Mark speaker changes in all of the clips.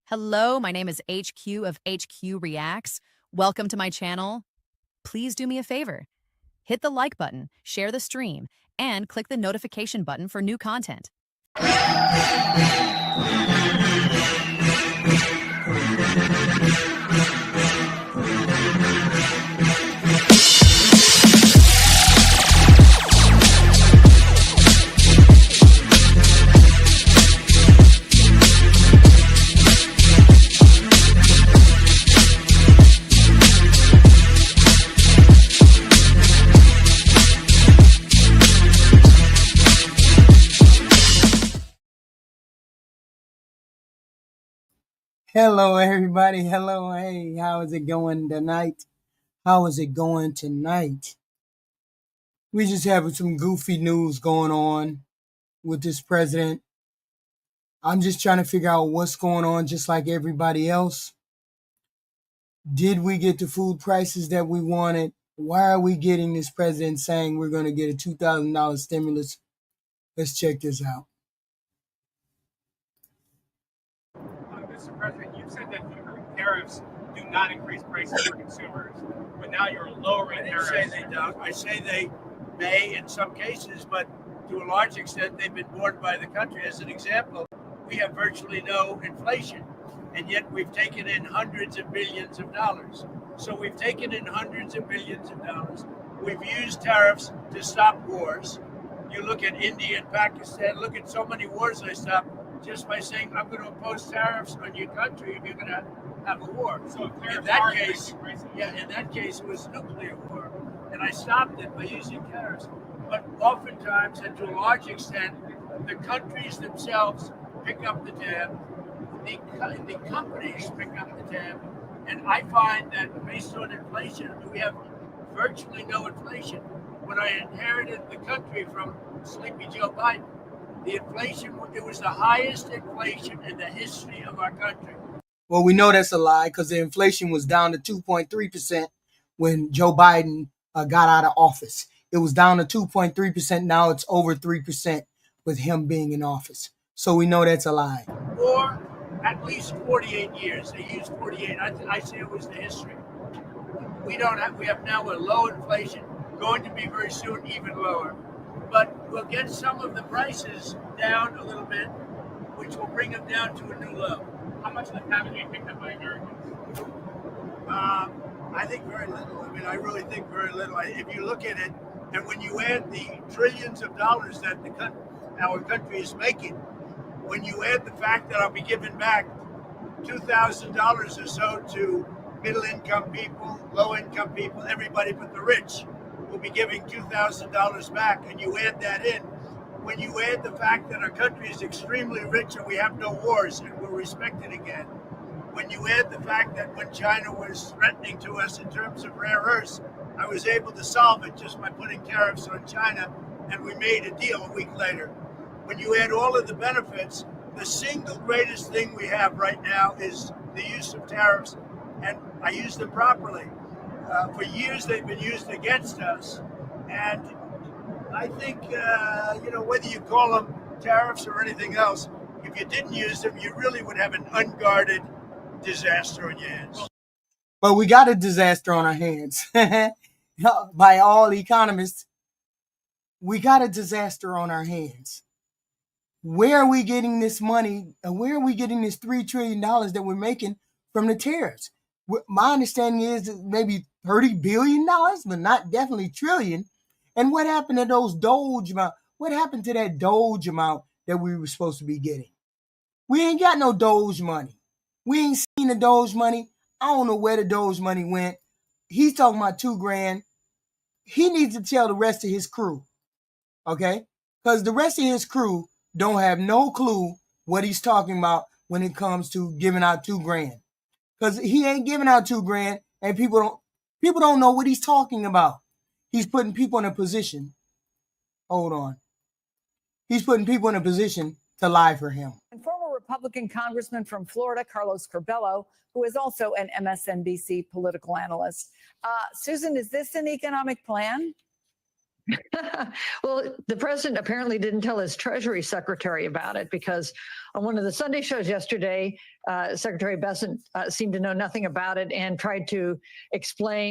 Speaker 1: Hello, my name is HQ of HQ Reacts. Welcome to my channel. Please do me a favor. Hit the like button, share the stream, and click the notification button for new content.
Speaker 2: Hello, everybody. Hello. Hey, how is it going tonight? How is it going tonight? We just having some goofy news going on with this president. I'm just trying to figure out what's going on, just like everybody else. Did we get the food prices that we wanted? Why are we getting this president saying we're going to get a $2,000 stimulus? Let's check this out.
Speaker 3: Mr. President, you said that tariffs do not increase prices for consumers, but now you're lowering tariffs.
Speaker 4: I didn't say they don't. I say they may in some cases, but to a large extent, they've been borne by the country. As an example, we have virtually no inflation, and yet we've taken in hundreds of billions of dollars. So we've taken in hundreds of billions of dollars. We've used tariffs to stop wars. You look at India and Pakistan, look at so many wars they stopped just by saying, I'm going to impose tariffs on your country if you're going to have a war.
Speaker 3: So
Speaker 4: in that case, in that case, it was nuclear war. And I stopped it by using tariffs. But oftentimes, and to a large extent, the countries themselves pick up the tab. The companies pick up the tab. And I find that based on inflation, we have virtually no inflation. When I inherited the country from Sleepy Joe Biden, the inflation, it was the highest inflation in the history of our country.
Speaker 2: Well, we know that's a lie because the inflation was down to 2.3% when Joe Biden got out of office. It was down to 2.3%. Now it's over 3% with him being in office. So we know that's a lie.
Speaker 4: Or at least 48 years. They used 48. I say it was the history. We have now a low inflation, going to be very soon even lower. But we'll get some of the prices down a little bit, which will bring them down to a new low.
Speaker 3: How much of the tab do you picked up by Americans?
Speaker 4: I think very little. I mean, I really think very little. If you look at it, and when you add the trillions of dollars that our country is making, when you add the fact that I'll be giving back $2,000 or so to middle-income people, low-income people, everybody but the rich, will be giving $2,000 back, and you add that in. When you add the fact that our country is extremely rich and we have no wars and we're respected again, when you add the fact that when China was threatening to us in terms of rare earths, I was able to solve it just by putting tariffs on China, and we made a deal a week later. When you add all of the benefits, the single greatest thing we have right now is the use of tariffs, and I use them properly. For years, they've been used against us, and I think, whether you call them tariffs or anything else, if you didn't use them, you really would have an unguarded disaster on your hands.
Speaker 2: But we got a disaster on our hands. By all economists, we got a disaster on our hands. Where are we getting this money? Where are we getting this $3 trillion that we're making from the tariffs? My understanding is that maybe $30 billion, but not definitely trillion. And what happened to those Doge amount? What happened to that Doge amount that we were supposed to be getting? We ain't got no Doge money. We ain't seen the Doge money. I don't know where the Doge money went. He's talking about $2,000. He needs to tell the rest of his crew, okay? Because the rest of his crew don't have no clue what he's talking about when it comes to giving out $2,000. Because he ain't giving out $2,000, and people don't know what he's talking about. He's putting people in a position. Hold on. He's putting people in a position to lie for him.
Speaker 5: And former Republican Congressman from Florida, Carlos Curbelo, who is also an MSNBC political analyst. Susan, is this an economic plan?
Speaker 6: Well, the president apparently didn't tell his Treasury secretary about it, because on one of the Sunday shows yesterday, Secretary Bessent seemed to know nothing about it and tried to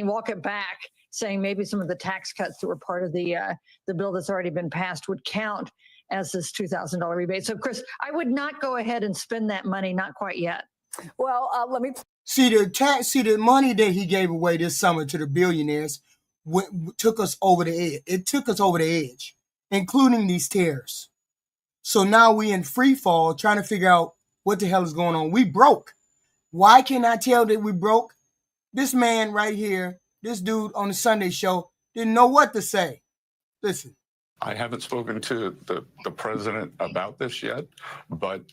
Speaker 6: walk it back, saying maybe some of the tax cuts that were part of the bill that's already been passed would count as this $2,000 rebate. So, Chris, I would not go ahead and spend that money, not quite yet.
Speaker 5: Well, let me.
Speaker 2: See the money that he gave away this summer to the billionaires took us over the edge. It took us over the edge, including these tariffs. So now we in free fall trying to figure out what the hell is going on. We broke. Why can't I tell that we broke? This man right here, this dude on the Sunday show, didn't know what to say. Listen.
Speaker 7: I haven't spoken to the president about this yet, but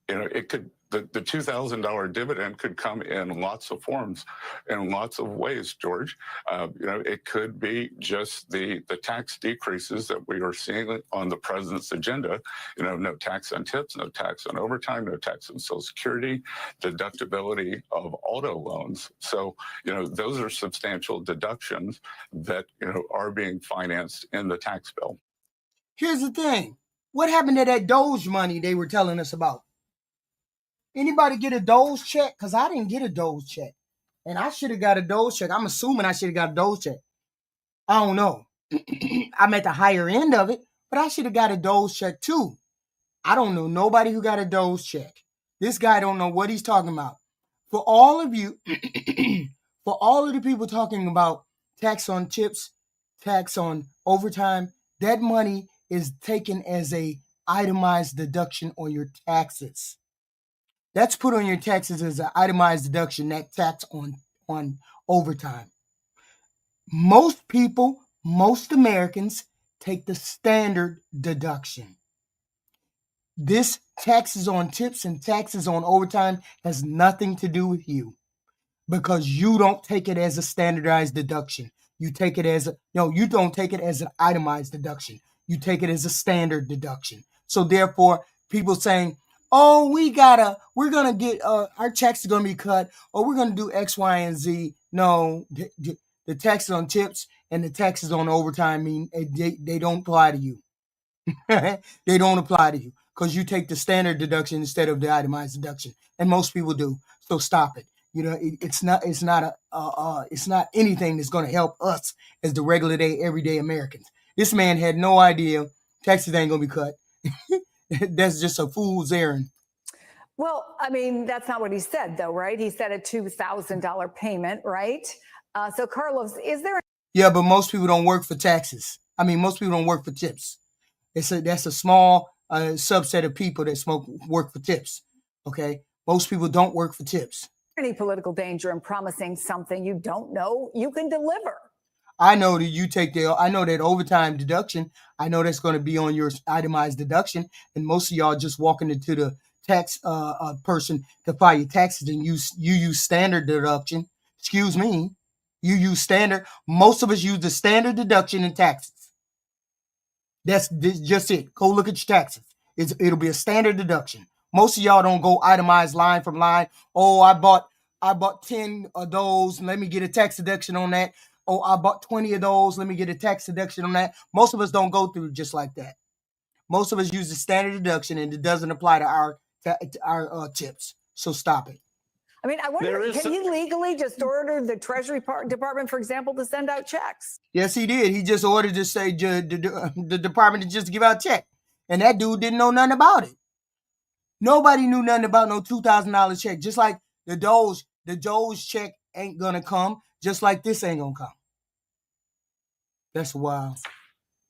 Speaker 7: it could. The $2,000 dividend could come in lots of forms, in lots of ways, George. It could be just the tax decreases that we are seeing on the president's agenda. No tax on tips, no tax on overtime, no tax on Social Security, deductibility of auto loans. So, those are substantial deductions that, are being financed in the tax bill.
Speaker 2: Here's the thing. What happened to that Doge money they were telling us about? Anybody get a Doge check? Because I didn't get a Doge check. And I should have got a Doge check. I'm assuming I should have got a Doge check. I don't know. I'm at the higher end of it, but I should have got a Doge check too. I don't know nobody who got a Doge check. This guy don't know what he's talking about. For all of you, for all of the people talking about tax on tips, tax on overtime, that money is taken as a itemized deduction on your taxes. That's put on your taxes as an itemized deduction, that tax on overtime. Most people, most Americans take the standard deduction. This taxes on tips and taxes on overtime has nothing to do with you, because you don't take it as a standardized deduction. You take it as you don't take it as an itemized deduction. You take it as a standard deduction. So therefore, people saying, oh, we're going to get, our checks are going to be cut, or we're going to do X, Y, and Z. No, the taxes on tips and the taxes on overtime mean they don't apply to you. They don't apply to you because you take the standard deduction instead of the itemized deduction. And most people do. So stop it. It's not anything that's going to help us as the regular day, everyday Americans. This man had no idea taxes ain't going to be cut. That's just a fool's errand.
Speaker 5: Well, I mean, that's not what he said, though, right? He said a $2,000 payment, right? So, Carlos, is there?
Speaker 2: Yeah, but most people don't work for taxes. I mean, most people don't work for tips. That's a small subset of people that work for tips. Okay, most people don't work for tips.
Speaker 5: Any political danger in promising something you don't know you can deliver?
Speaker 2: I know that I know that overtime deduction, I know that's going to be on your itemized deduction. And most of y'all just walking into the tax person to file your taxes and you use standard deduction. Excuse me. You use standard. Most of us use the standard deduction in taxes. That's just it. Go look at your taxes. It'll be a standard deduction. Most of y'all don't go itemized line from line. Oh, I bought 10 of those. Let me get a tax deduction on that. Oh, I bought 20 of those. Let me get a tax deduction on that. Most of us don't go through just like that. Most of us use the standard deduction, and it doesn't apply to our tips. So stop it.
Speaker 5: I mean, I wonder, can he legally just order the Treasury Department, for example, to send out checks?
Speaker 2: Yes, he did. He just ordered to say the department to just give out check. And that dude didn't know nothing about it. Nobody knew nothing about no $2,000 check. Just like the Doge check ain't going to come, just like this ain't going to come. That's wild.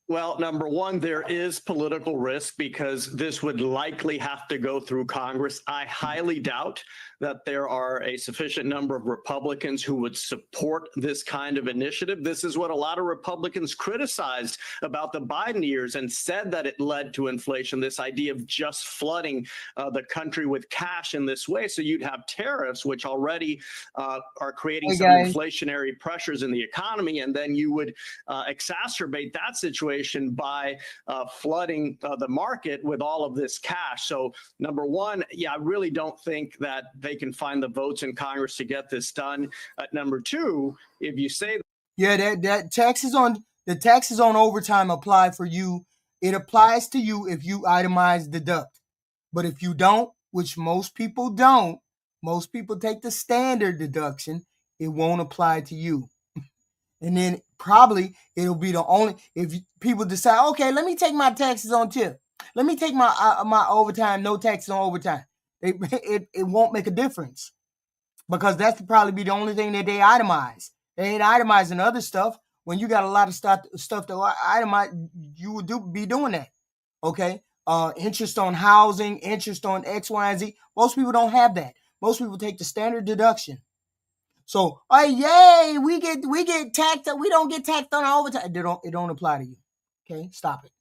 Speaker 8: Well, number one, there is political risk because this would likely have to go through Congress. I highly doubt that there are a sufficient number of Republicans who would support this kind of initiative. This is what a lot of Republicans criticized about the Biden years and said that it led to inflation, this idea of just flooding the country with cash in this way. So you'd have tariffs, which already are creating some inflationary pressures in the economy, and then you would exacerbate that situation by flooding the market with all of this cash. So number one, I really don't think that they can find the votes in Congress to get this done. Number two, if you say
Speaker 2: that taxes on The taxes on overtime apply for you. It applies to you if you itemize deduct. But if you don't, which most people don't, most people take the standard deduction, it won't apply to you. And then probably it'll be the only, if people decide, okay, let me take my taxes on tip. Let me take my overtime, no taxes on overtime. It won't make a difference because that's probably be the only thing that they itemize. They ain't itemizing other stuff. When you got a lot of stuff to itemize, you would be doing that. Okay. Interest on housing, interest on X, Y, and Z. Most people don't have that. Most people take the standard deduction. So, oh yay, we get taxed. We don't get taxed on overtime. It don't apply to you. Okay, stop it.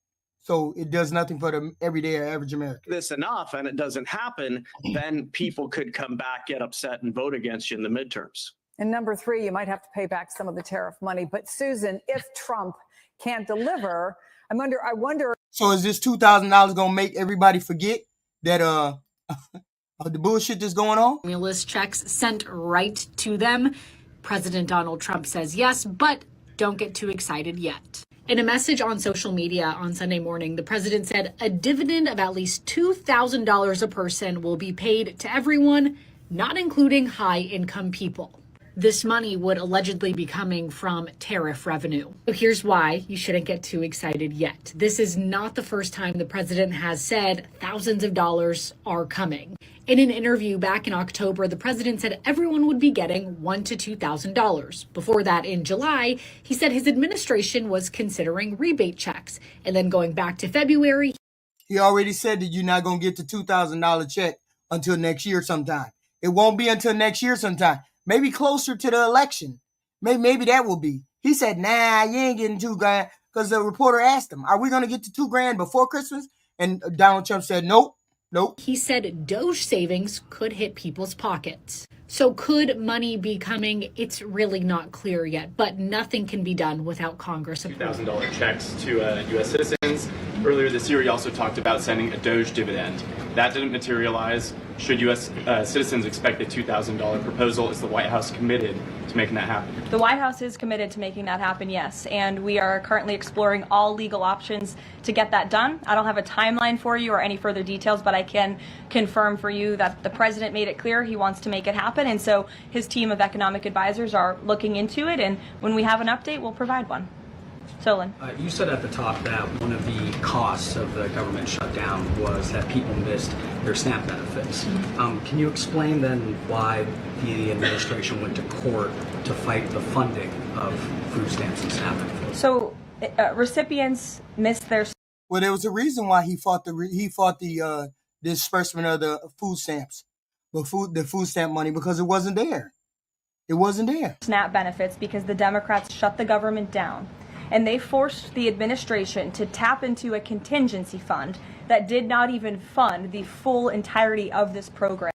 Speaker 2: So it does nothing for the everyday or average American.
Speaker 8: This enough and it doesn't happen, then people could come back, get upset, and vote against you in the midterms.
Speaker 5: And number three, you might have to pay back some of the tariff money. But Susan, if Trump can't deliver, I wonder.
Speaker 2: So is this $2,000 gonna make everybody forget that the bullshit that's going on?
Speaker 9: Stimulus checks sent right to them. President Donald Trump says yes, but don't get too excited yet. In a message on social media on Sunday morning, the president said a dividend of at least $2,000 a person will be paid to everyone, not including high-income people. This money would allegedly be coming from tariff revenue. So here's why you shouldn't get too excited yet. This is not the first time the president has said thousands of dollars are coming. In an interview back in October, the president said everyone would be getting $1,000 to $2,000. Before that, in July, he said his administration was considering rebate checks. And then going back to February,
Speaker 2: he already said that you're not going to get the $2,000 check until next year sometime. It won't be until next year sometime. Maybe closer to the election. Maybe that will be. He said, nah, you ain't getting $2,000 because the reporter asked him, are we going to get the $2,000 before Christmas? And Donald Trump said, nope. He
Speaker 9: said Doge savings could hit people's pockets. So could money be coming? It's really not clear yet, but nothing can be done without Congress approval.
Speaker 10: $2,000 checks to U.S. citizens. Earlier this year, he also talked about sending a Doge dividend. That didn't materialize. Should U.S. Citizens expect a $2,000 proposal? Is the White House committed to making that happen?
Speaker 11: The White House is committed to making that happen, yes. And we are currently exploring all legal options to get that done. I don't have a timeline for you or any further details, but I can confirm for you that the president made it clear he wants to make it happen. And so his team of economic advisors are looking into it. And when we have an update, we'll provide one. Solon.
Speaker 12: You said at the top that one of the costs of the government shutdown was that people missed their SNAP benefits. Can you explain then why the administration went to court to fight the funding of food stamps and SNAP benefits?
Speaker 11: So recipients missed their.
Speaker 2: Well, there was a reason why he fought the disbursement of the food stamps, the food stamp money, because it wasn't there. It wasn't there.
Speaker 11: SNAP benefits because the Democrats shut the government down. And they forced the administration to tap into a contingency fund that did not even fund the full entirety of this program.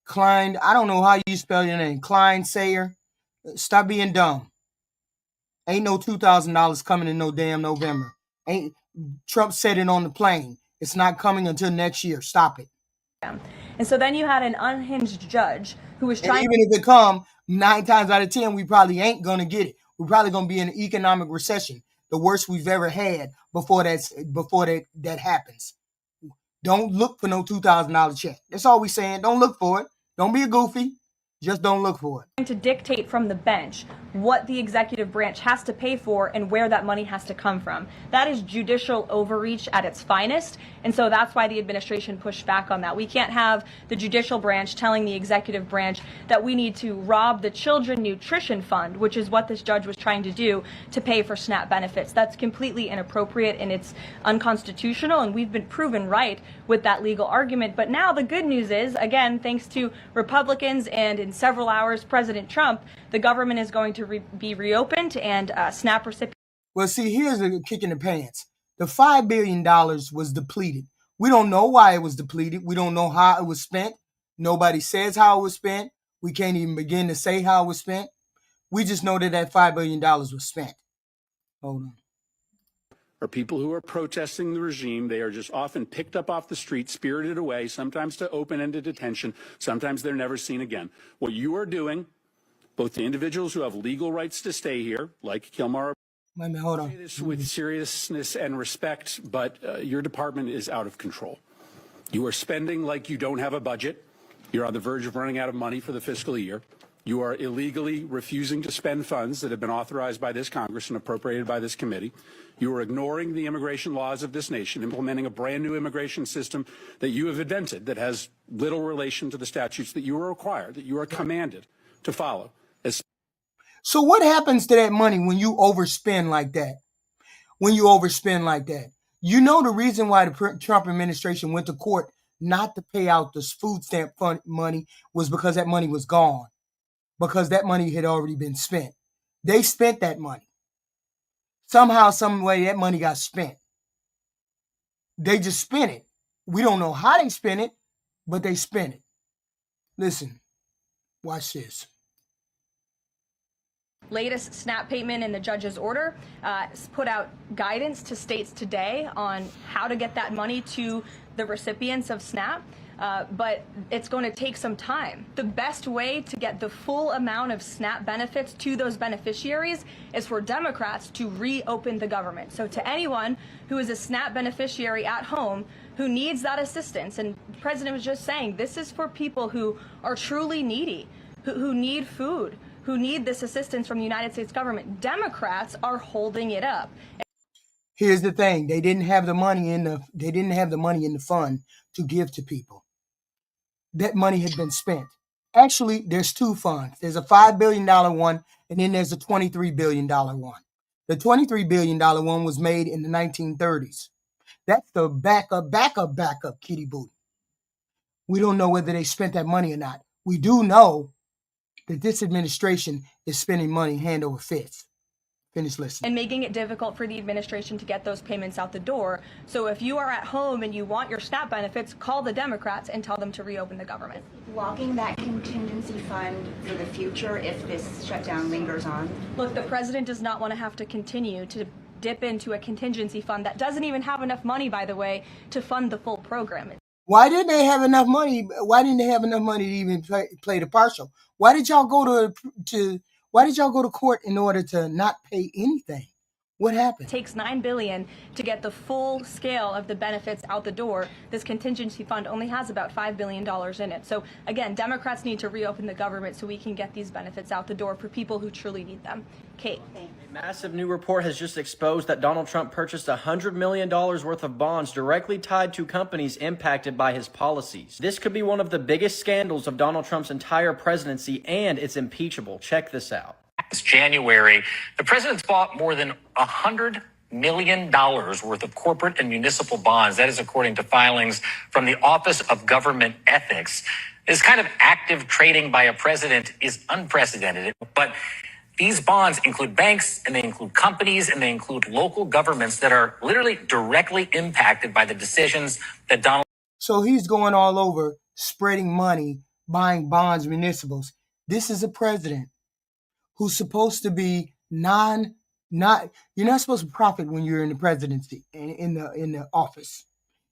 Speaker 2: Klein, I don't know how you spell your name. Klein Sayer, stop being dumb. Ain't no $2,000 coming in no damn November. Trump said it on the plane. It's not coming until next year. Stop it.
Speaker 11: And so then you had an unhinged judge who was trying.
Speaker 2: And even if it come 9 times out of 10, we probably ain't gonna get it. We're probably going to be in an economic recession, the worst we've ever had before that happens. Don't look for no $2,000 check. That's all we're saying. Don't look for it. Don't be a goofy. Just don't look for it.
Speaker 11: To dictate from the bench what the executive branch has to pay for and where that money has to come from. That is judicial overreach at its finest. And so that's why the administration pushed back on that. We can't have the judicial branch telling the executive branch that we need to rob the Children Nutrition Fund, which is what this judge was trying to do, to pay for SNAP benefits. That's completely inappropriate and it's unconstitutional. And we've been proven right with that legal argument. But now the good news is, again, thanks to Republicans and in several hours, President Trump, the government is going to be reopened and SNAP recipients.
Speaker 2: Well, see, here's a kick in the pants. The $5 billion was depleted. We don't know why it was depleted. We don't know how it was spent. Nobody says how it was spent. We can't even begin to say how it was spent. We just know that $5 billion was spent. Hold on.
Speaker 13: Are people who are protesting the regime. They are just often picked up off the street, spirited away, sometimes to open-ended detention. Sometimes they're never seen again. What you are doing, both the individuals who have legal rights to stay here, like Kilmar.
Speaker 2: Wait a minute, hold
Speaker 13: I say
Speaker 2: on.
Speaker 13: this with seriousness and respect, but your department is out of control. You are spending like you don't have a budget. You're on the verge of running out of money for the fiscal year. You are illegally refusing to spend funds that have been authorized by this Congress and appropriated by this committee. You are ignoring the immigration laws of this nation, implementing a brand new immigration system that you have invented that has little relation to the statutes that you are required, that you are commanded to follow.
Speaker 2: So what happens to that money when you overspend like that? When you overspend like that? You know the reason why the Trump administration went to court not to pay out the food stamp fund money was because that money was gone. Because that money had already been spent. They spent that money. Somehow, some way, that money got spent. They just spent it. We don't know how they spent it, but they spent it. Listen, watch this.
Speaker 11: Latest SNAP payment in the judge's order put out guidance to states today on how to get that money to the recipients of SNAP. But it's going to take some time. The best way to get the full amount of SNAP benefits to those beneficiaries is for Democrats to reopen the government. So to anyone who is a SNAP beneficiary at home who needs that assistance, and the president was just saying, this is for people who are truly needy, who need food, who need this assistance from the United States government. Democrats are holding it up.
Speaker 2: Here's the thing: they didn't have the money in the fund to give to people. That money had been spent. Actually, there's two funds. There's a $5 billion one, and then there's a $23 billion one. The $23 billion one was made in the 1930s. That's the backup kitty booty. We don't know whether they spent that money or not. We do know that this administration is spending money hand over fist. Finish listening.
Speaker 11: And making it difficult for the administration to get those payments out the door. So if you are at home and you want your SNAP benefits, call the Democrats and tell them to reopen the government.
Speaker 14: Blocking that contingency fund for the future if this shutdown lingers on?
Speaker 11: Look, the president does not want to have to continue to dip into a contingency fund that doesn't even have enough money, by the way, to fund the full program.
Speaker 2: Why didn't they have enough money? Why didn't they have enough money to even play the partial? Why did y'all go to court in order to not pay anything? What happened?
Speaker 11: It takes $9 billion to get the full scale of the benefits out the door. This contingency fund only has about $5 billion in it. So again, Democrats need to reopen the government so we can get these benefits out the door for people who truly need them. Kate.
Speaker 15: A massive new report has just exposed that Donald Trump purchased $100 million worth of bonds directly tied to companies impacted by his policies. This could be one of the biggest scandals of Donald Trump's entire presidency, and it's impeachable. Check this out.
Speaker 16: This January, the president's bought more than $100 million worth of corporate and municipal bonds. That is according to filings from the Office of Government Ethics. This kind of active trading by a president is unprecedented, but these bonds include banks, and they include companies, and they include local governments that are literally directly impacted by the decisions that Donald.
Speaker 2: So he's going all over spreading money, buying bonds, municipals. This is a president who's supposed to be you're not supposed to profit when you're in the presidency, in the office.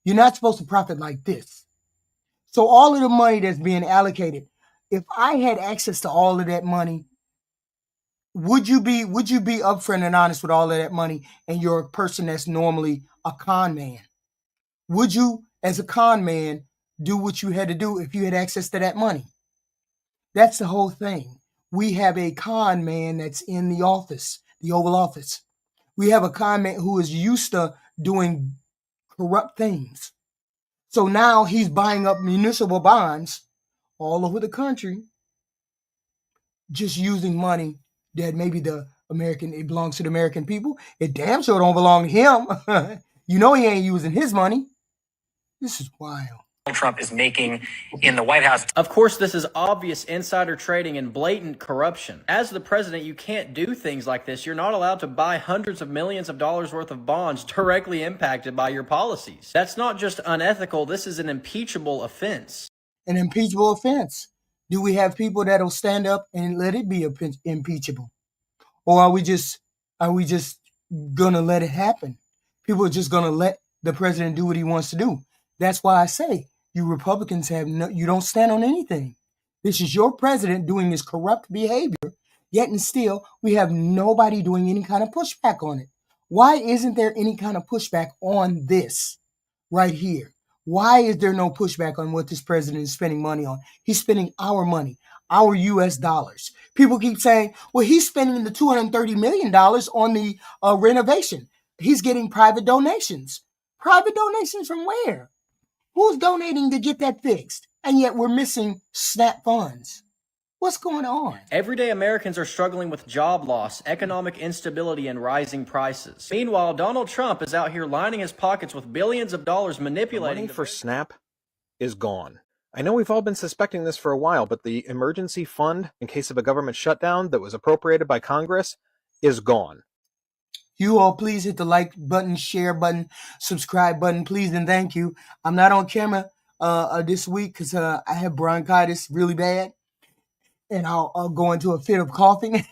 Speaker 2: You're not supposed to profit like this. So all of the money that's being allocated, if I had access to all of that money, would you be upfront and honest with all of that money, and you're a person that's normally a con man? Would you, as a con man, do what you had to do if you had access to that money? That's the whole thing. We have a con man that's in the office, the Oval Office. We have a con man who is used to doing corrupt things. So now he's buying up municipal bonds all over the country, just using money that maybe it belongs to the American people. It damn sure don't belong to him. You know he ain't using his money. This is wild.
Speaker 16: Trump is making in the White House.
Speaker 15: Of course, this is obvious insider trading and blatant corruption. As the president, you can't do things like this. You're not allowed to buy hundreds of millions of dollars worth of bonds directly impacted by your policies. That's not just unethical. This is an impeachable offense.
Speaker 2: An impeachable offense. Do we have people that'll stand up and let it be impeachable? Or are we just gonna let it happen? People are just gonna let the president do what he wants to do. That's why I say you Republicans you don't stand on anything. This is your president doing this corrupt behavior. Yet and still, we have nobody doing any kind of pushback on it. Why isn't there any kind of pushback on this right here? Why is there no pushback on what this president is spending money on? He's spending our money, our U.S. dollars. People keep saying, well, he's spending the $230 million on the renovation. He's getting private donations. Private donations from where? Who's donating to get that fixed? And yet we're missing SNAP funds. What's going on?
Speaker 15: Everyday Americans are struggling with job loss, economic instability, and rising prices. Meanwhile, Donald Trump is out here lining his pockets with billions of dollars manipulating.
Speaker 17: The money for SNAP is gone. I know we've all been suspecting this for a while, but the emergency fund in case of a government shutdown that was appropriated by Congress is gone.
Speaker 2: You all please hit the like button, share button, subscribe button, please and thank you. I'm not on camera this week because I have bronchitis really bad. And I'll go into a fit of coughing.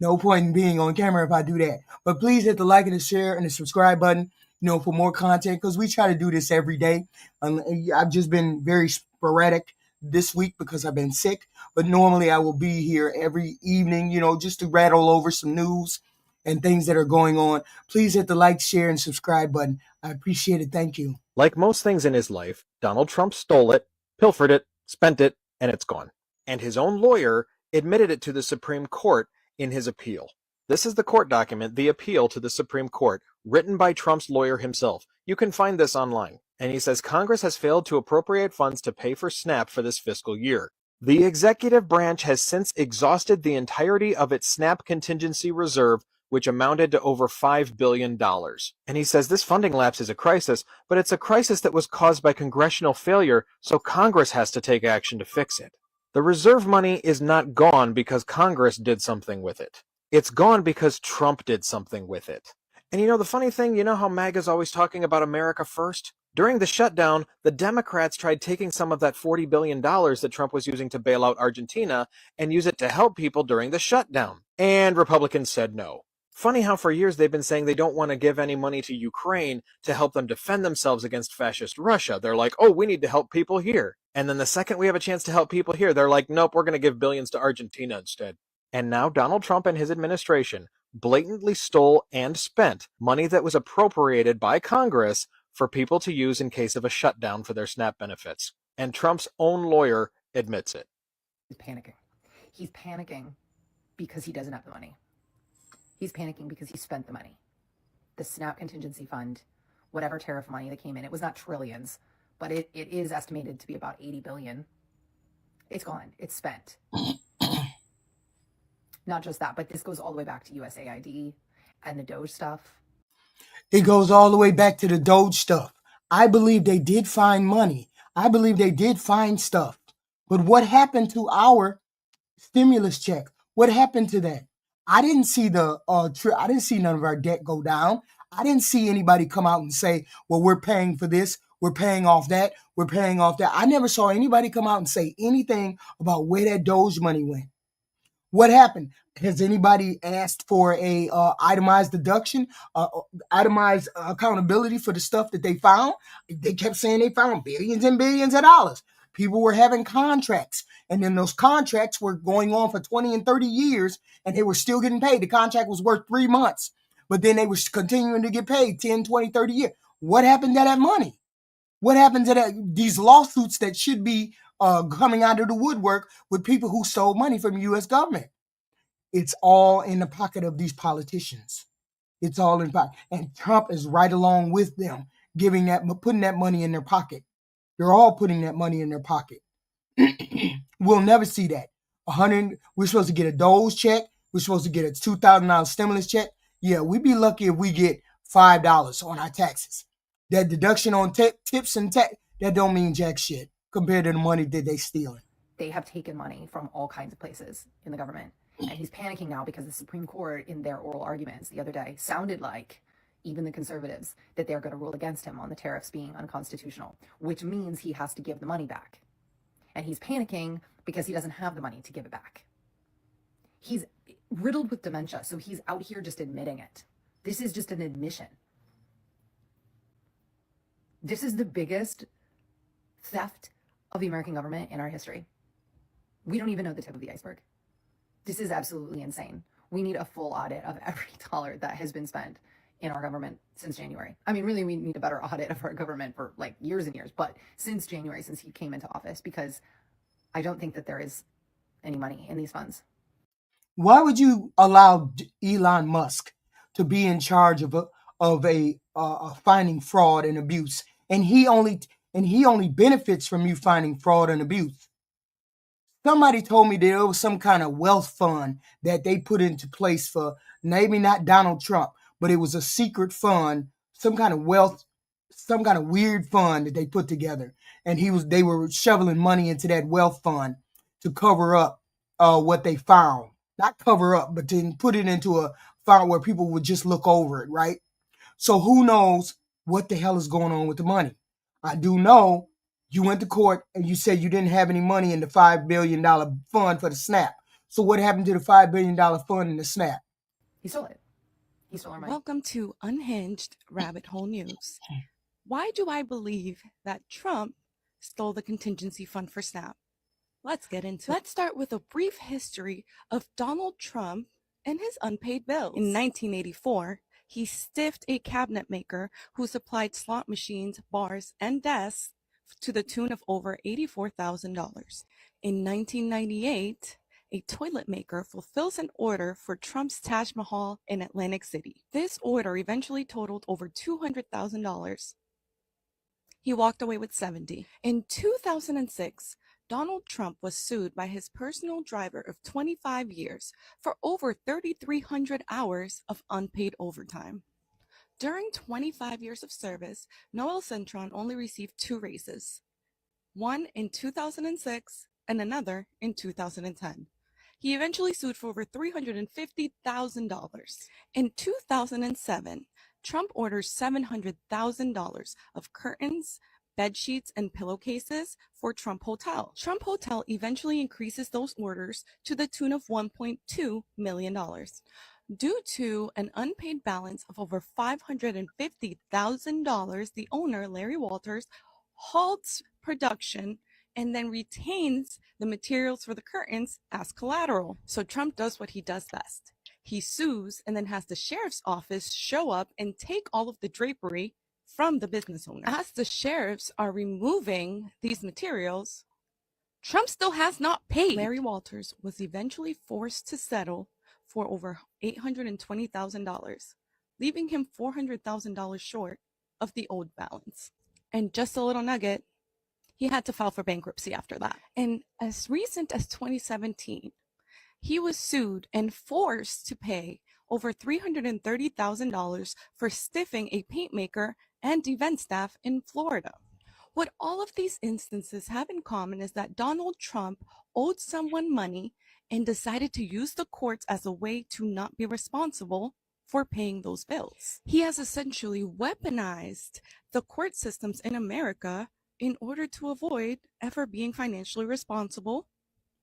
Speaker 2: No point in being on camera if I do that. But please hit the like and the share and the subscribe button, for more content, because we try to do this every day. I've just been very sporadic this week because I've been sick. But normally I will be here every evening, just to rattle over some news and things that are going on. Please hit the like, share, and subscribe button. I appreciate it. Thank you.
Speaker 17: Like most things in his life, Donald Trump stole it, pilfered it, spent it, and it's gone. And his own lawyer admitted it to the Supreme Court in his appeal. This is the court document, the appeal to the Supreme Court, written by Trump's lawyer himself. You can find this online. And he says Congress has failed to appropriate funds to pay for SNAP for this fiscal year. The executive branch has since exhausted the entirety of its SNAP contingency reserve, which amounted to over $5 billion. And he says this funding lapse is a crisis, but it's a crisis that was caused by congressional failure, so Congress has to take action to fix it. The reserve money is not gone because Congress did something with it. It's gone because Trump did something with it. And the funny thing, how MAGA's always talking about America first? During the shutdown, the Democrats tried taking some of that $40 billion that Trump was using to bail out Argentina and use it to help people during the shutdown. And Republicans said no. Funny how for years they've been saying they don't want to give any money to Ukraine to help them defend themselves against fascist Russia. They're like, oh, we need to help people here. And then the second we have a chance to help people here, they're like, nope, we're going to give billions to Argentina instead. And now Donald Trump and his administration blatantly stole and spent money that was appropriated by Congress for people to use in case of a shutdown for their SNAP benefits. And Trump's own lawyer admits it.
Speaker 18: He's panicking. He's panicking because he doesn't have the money. He's panicking because he spent the money. The SNAP contingency fund, whatever tariff money that came in, it was not trillions, but it is estimated to be about 80 billion. It's gone. It's spent. Not just that, but this goes all the way back to USAID and the Doge stuff.
Speaker 2: It goes all the way back to the Doge stuff. I believe they did find money. I believe they did find stuff. But what happened to our stimulus check? What happened to that? I didn't see I didn't see none of our debt go down. I didn't see anybody come out and say, well, we're paying for this. We're paying off that. We're paying off that. I never saw anybody come out and say anything about where that Doge money went. What happened? Has anybody asked for a itemized deduction, itemized accountability for the stuff that they found? They kept saying they found billions and billions of dollars. People were having contracts, and then those contracts were going on for 20 and 30 years, and they were still getting paid. The contract was worth 3 months, but then they were continuing to get paid 10, 20, 30 years. What happened to that money? What happened to these lawsuits that should be coming out of the woodwork with people who stole money from the U.S. government? It's all in the pocket of these politicians. It's all in the pocket. And Trump is right along with them, putting that money in their pocket. They're all putting that money in their pocket. We'll never see that. We're supposed to get a Doge check. We're supposed to get a $2,000 stimulus check. Yeah, we'd be lucky if we get $5 on our taxes. That deduction on tips and tax, that don't mean jack shit compared to the money that they stealing.
Speaker 18: They have taken money from all kinds of places in the government. And he's panicking now because the Supreme Court, in their oral arguments the other day, sounded like, even the conservatives, that they're going to rule against him on the tariffs being unconstitutional, which means he has to give the money back. And he's panicking because he doesn't have the money to give it back. He's riddled with dementia, so he's out here just admitting it. This is just an admission. This is the biggest theft of the American government in our history. We don't even know the tip of the iceberg. This is absolutely insane. We need a full audit of every dollar that has been spent in our government since January. I mean, really, we need a better audit of our government for like years and years, but since January, since he came into office, because I don't think that there is any money in these funds.
Speaker 2: Why would you allow Elon Musk to be in charge of finding fraud and abuse, and he only benefits from you finding fraud and abuse? Somebody told me there was some kind of wealth fund that they put into place for maybe not Donald Trump, but it was a secret fund, some kind of weird fund that they put together, and they were shoveling money into that wealth fund to cover up what they found. Not cover up, but then put it into a fund where people would just look over it, right? So who knows what the hell is going on with the money? I do know you went to court and you said you didn't have any money in the $5 billion fund for the SNAP. So what happened to the $5 billion fund in the SNAP?
Speaker 18: He stole it. He stole our money.
Speaker 19: Welcome to Unhinged Rabbit Hole News. Why do I believe that Trump stole the contingency fund for SNAP? Let's get into it. Let's start with a brief history of Donald Trump and his unpaid bills. In 1984, he stiffed a cabinet maker who supplied slot machines, bars, and desks to the tune of over $84,000. In 1998, a toilet maker fulfills an order for Trump's Taj Mahal in Atlantic City. This order eventually totaled over $200,000. He walked away with $70,000. In 2006, Donald Trump was sued by his personal driver of 25 years for over 3,300 hours of unpaid overtime. During 25 years of service, Noel Cintron only received 2 raises, one in 2006 and another in 2010. He eventually sued for over $350,000. In 2007, Trump orders $700,000 of curtains, bed sheets, and pillowcases for Trump Hotel. Trump Hotel eventually increases those orders to the tune of $1.2 million. Due to an unpaid balance of over $550,000, the owner, Larry Walters, halts production and then retains the materials for the curtains as collateral. So Trump does what he does best. He sues and then has the sheriff's office show up and take all of the drapery from the business owner. As the sheriffs are removing these materials, Trump still has not paid. Larry Walters was eventually forced to settle for over $820,000, leaving him $400,000 short of the owed balance. And just a little nugget, he had to file for bankruptcy after that. And as recent as 2017, he was sued and forced to pay over $330,000 for stiffing a paint maker and event staff in Florida. What all of these instances have in common is that Donald Trump owed someone money and decided to use the courts as a way to not be responsible for paying those bills. He has essentially weaponized the court systems in America in order to avoid ever being financially responsible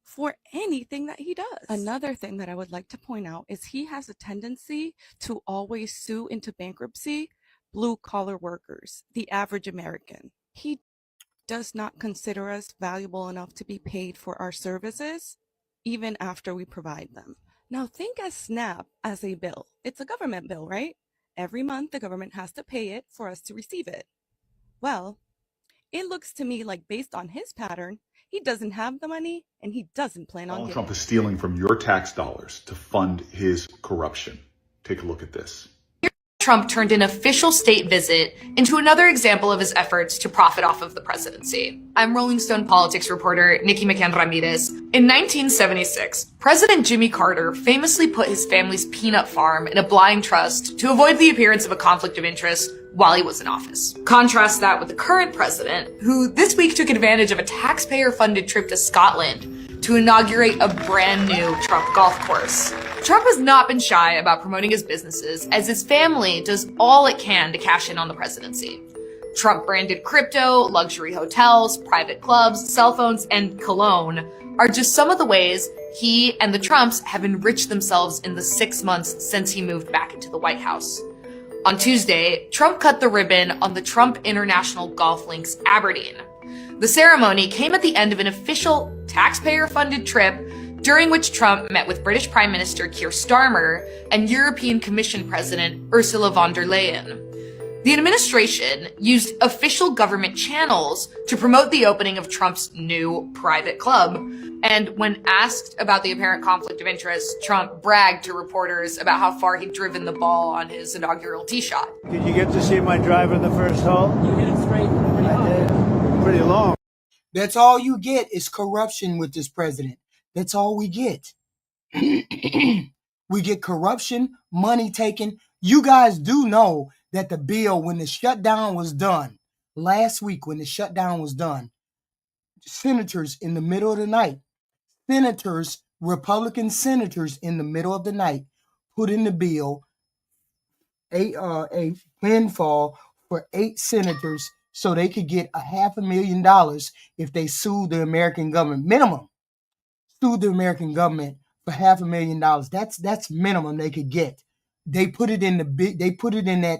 Speaker 19: for anything that he does. Another thing that I would like to point out is he has a tendency to always sue into bankruptcy blue-collar workers, the average American. He does not consider us valuable enough to be paid for our services, even after we provide them. Now think of SNAP as a bill. It's a government bill, right? Every month the government has to pay it for us to receive it. Well, it looks to me like based on his pattern, he doesn't have the money and he doesn't plan on
Speaker 20: Donald
Speaker 19: getting
Speaker 20: Trump
Speaker 19: it.
Speaker 20: is stealing from your tax dollars to fund his corruption. Take a look at this.
Speaker 21: Trump turned an official state visit into another example of his efforts to profit off of the presidency. I'm Rolling Stone politics reporter Nikki McCann Ramirez. In 1976, President Jimmy Carter famously put his family's peanut farm in a blind trust to avoid the appearance of a conflict of interest while he was in office. Contrast that with the current president, who this week took advantage of a taxpayer-funded trip to Scotland to inaugurate a brand new Trump golf course. Trump has not been shy about promoting his businesses, as his family does all it can to cash in on the presidency. Trump-branded crypto, luxury hotels, private clubs, cell phones, and cologne are just some of the ways he and the Trumps have enriched themselves in the 6 months since he moved back into the White House. On Tuesday, Trump cut the ribbon on the Trump International Golf Links Aberdeen. The ceremony came at the end of an official taxpayer-funded trip during which Trump met with British Prime Minister Keir Starmer and European Commission President Ursula von der Leyen. The administration used official government channels to promote the opening of Trump's new private club. And when asked about the apparent conflict of interest, Trump bragged to reporters about how far he'd driven the ball on his inaugural tee shot.
Speaker 4: Did you get to see my drive in the first hole?
Speaker 2: You hit it straight.
Speaker 4: I did. Pretty long.
Speaker 2: That's all you get is corruption with this president. That's all we get. We get corruption, money taken. You guys do know that the bill, when the shutdown was done, last week when the shutdown was done, senators in the middle of the night, Republican senators in the middle of the night put in the bill a windfall for 8 senators so they could get $500,000 if they sued the American government. Minimum. Sued the American government for $500,000. That's minimum they could get. They put it in that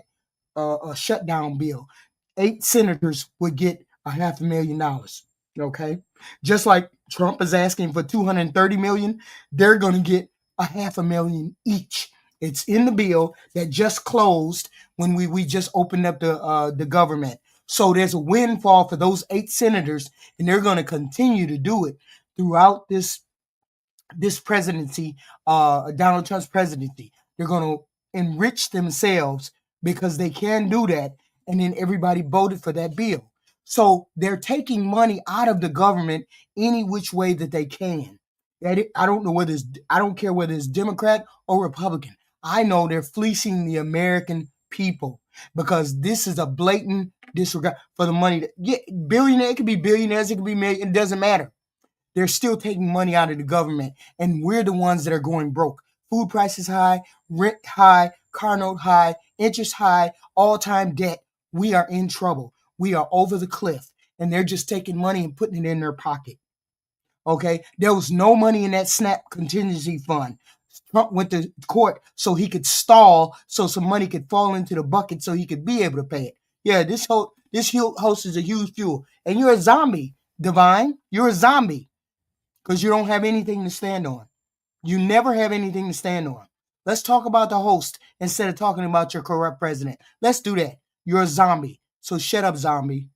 Speaker 2: shutdown bill. 8 senators would get $500,000. Okay, just like Trump is asking for $230 million, they're going to get $500,000 each. It's in the bill that just closed when we just opened up the government. So there's a windfall for those 8 senators, and they're going to continue to do it throughout this presidency, Donald Trump's presidency. They're going to enrich themselves because they can do that, and then everybody voted for that bill. So they're taking money out of the government any which way that they can. I don't care whether it's Democrat or Republican. I know they're fleecing the American people because this is a blatant disregard for the money. Billionaire, it could be billionaires, it could be million, it doesn't matter. They're still taking money out of the government, and we're the ones that are going broke. Food prices high, rent high, car note high, interest high, all-time debt. We are in trouble. We are over the cliff, and they're just taking money and putting it in their pocket. Okay? There was no money in that SNAP contingency fund. Trump went to court so he could stall, so some money could fall into the bucket so he could be able to pay it. Yeah, this host is a huge fuel. And you're a zombie, Divine. You're a zombie because you don't have anything to stand on. You never have anything to stand on. Let's talk about the host instead of talking about your corrupt president. Let's do that. You're a zombie. So shut up, zombie.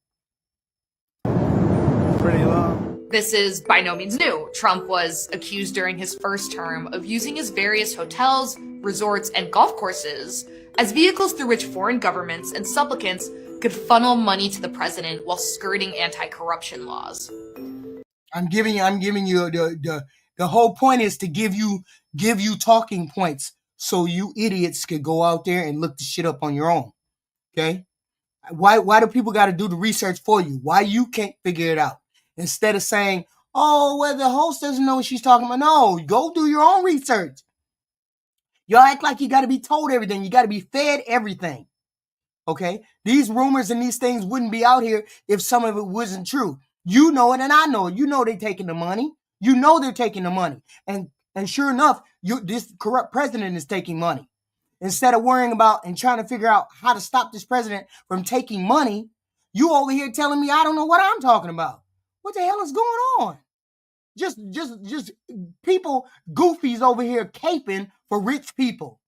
Speaker 4: Pretty long.
Speaker 21: This is by no means new. Trump was accused during his first term of using his various hotels, resorts, and golf courses as vehicles through which foreign governments and supplicants could funnel money to the president while skirting anti-corruption laws.
Speaker 2: I'm giving you the whole point is to give you talking points so you idiots could go out there and look the shit up on your own. Okay? Why do people got to do the research for you? Why you can't figure it out? Instead of saying, oh, well, the host doesn't know what she's talking about. No, go do your own research. Y'all act like you got to be told everything. You got to be fed everything. Okay? These rumors and these things wouldn't be out here if some of it wasn't true. You know it and I know it. You know they're taking the money. You know they're taking the money. And sure enough, this corrupt president is taking money. Instead of worrying about and trying to figure out how to stop this president from taking money, you over here telling me I don't know what I'm talking about. What the hell is going on? Just people, goofies over here caping for rich people.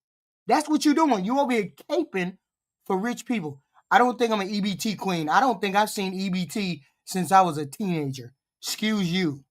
Speaker 2: That's what you're doing. You over here caping for rich people. I don't think I'm an EBT queen. I don't think I've seen EBT since I was a teenager. Excuse you.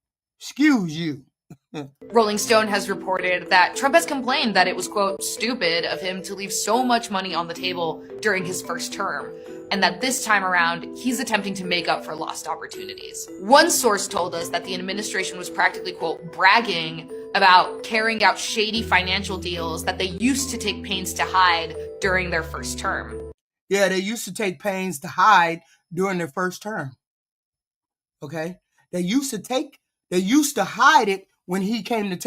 Speaker 21: Rolling Stone has reported that Trump has complained that it was, quote, stupid of him to leave so much money on the table during his first term, and that this time around, he's attempting to make up for lost opportunities. One source told us that the administration was practically, quote, bragging about carrying out shady financial deals that they used to take pains to hide during their first term.
Speaker 2: Yeah, they used to take pains to hide during their first term. Okay? They used to hide it when he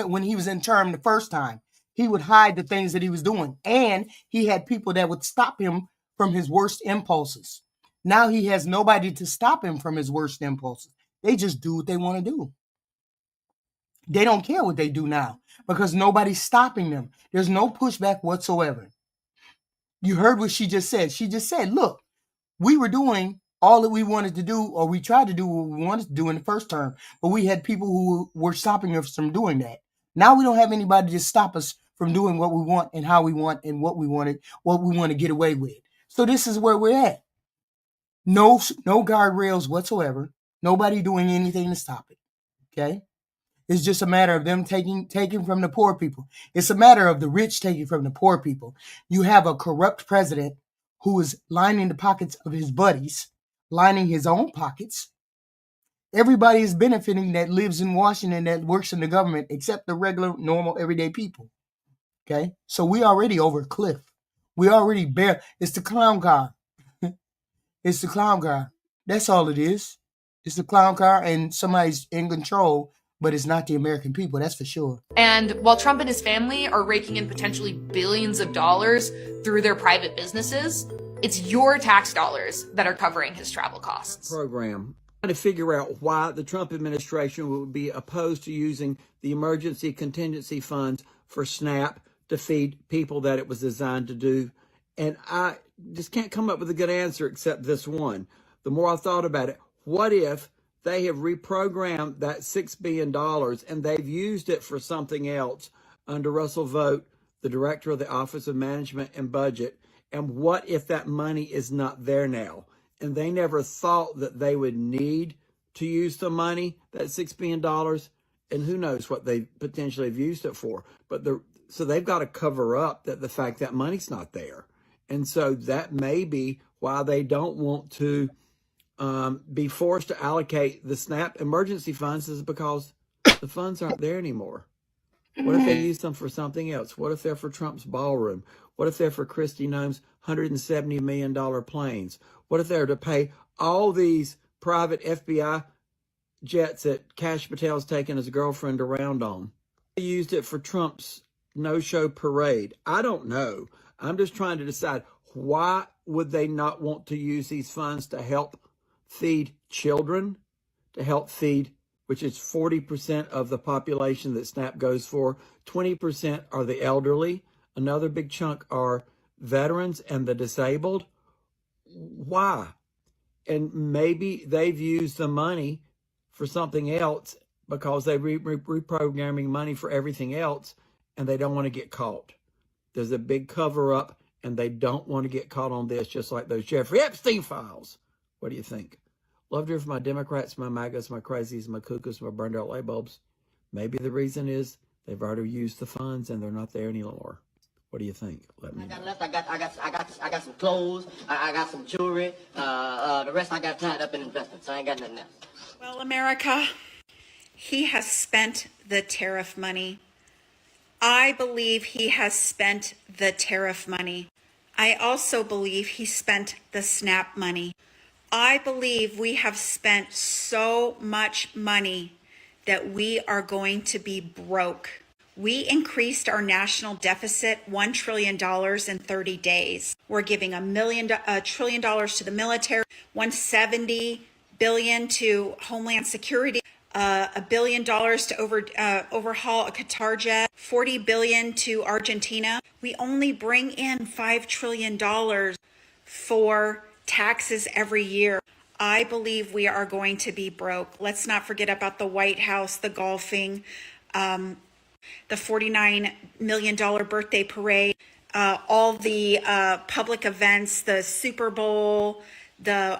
Speaker 2: when he was in term the first time. He would hide the things that he was doing, and he had people that would stop him from his worst impulses. Now he has nobody to stop him from his worst impulses. They just do what they want to do. They don't care what they do now because nobody's stopping them. There's no pushback whatsoever. You heard what she just said. She just said, look, we were doing all that we wanted to do, or we tried to do what we wanted to do in the first term, but we had people who were stopping us from doing that. Now we don't have anybody to stop us from doing what we want and how we want and what we want to get away with. So this is where we're at. No guardrails whatsoever. Nobody doing anything to stop it. Okay? It's just a matter of them taking from the poor people. It's a matter of the rich taking from the poor people. You have a corrupt president who is lining the pockets of his buddies, lining his own pockets. Everybody is benefiting that lives in Washington, that works in the government, except the regular, normal, everyday people. Okay? So we already over a cliff. We already bare. It's the clown car. It's the clown car. That's all it is. It's the clown car and somebody's in control, but it's not the American people, that's for sure.
Speaker 21: And while Trump and his family are raking in potentially billions of dollars through their private businesses, it's your tax dollars that are covering his travel costs.
Speaker 1: Program to figure out why the Trump administration would be opposed to using the emergency contingency funds for SNAP to feed people that it was designed to do. And I just can't come up with a good answer except this one. The more I thought about it, what if they have reprogrammed that $6 billion and they've used it for something else under Russell Vogt, the director of the Office of Management and Budget? And what if that money is not there now? And they never thought that they would need to use the money, that $6 billion, and who knows what they potentially have used it for. But so they've got to cover up the fact that money's not there. And so that may be why they don't want to be forced to allocate the SNAP emergency funds, is because the funds aren't there anymore. What if they use them for something else? What if they're for Trump's ballroom? What if they're for Kristi Noem's $170 million planes? What if they're to pay all these private FBI jets that Kash Patel's taken his girlfriend around on? They used it for Trump's no-show parade. I don't know. I'm just trying to decide, why would they not want to use these funds to help feed children, to help feed, which is 40% of the population that SNAP goes for. 20% are the elderly. Another big chunk are veterans and the disabled. Why? And maybe they've used the money for something else because they're reprogramming money for everything else, and they don't want to get caught. There's a big cover up, and they don't want to get caught on this, just like those Jeffrey Epstein files. What do you think? Love to hear from my Democrats, my MAGAs, my crazies, my cuckoos, my burned out light bulbs. Maybe the reason is they've already used the funds and they're not there anymore. What do you think? Let me know.
Speaker 22: I got some clothes. I got some jewelry. The rest I got tied up in investments. I ain't got nothing else.
Speaker 23: Well, America, he has spent the tariff money. I believe he has spent the tariff money. I also believe he spent the SNAP money. I believe we have spent so much money that we are going to be broke. We increased our national deficit $1 trillion in 30 days. We're giving $1 trillion to the military, $170 billion to Homeland Security, $1 billion to overhaul a Qatar jet, $40 billion to Argentina. We only bring in $5 trillion for taxes every year. I believe we are going to be broke. Let's not forget about the White House, the golfing, the $49 million birthday parade, all the public events, the Super Bowl, the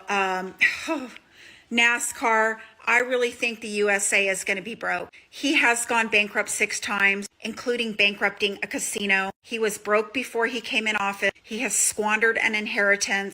Speaker 23: NASCAR. I really think the USA is going to be broke. He has gone bankrupt 6 times, including bankrupting a casino. He was broke before he came in office. He has squandered an inheritance.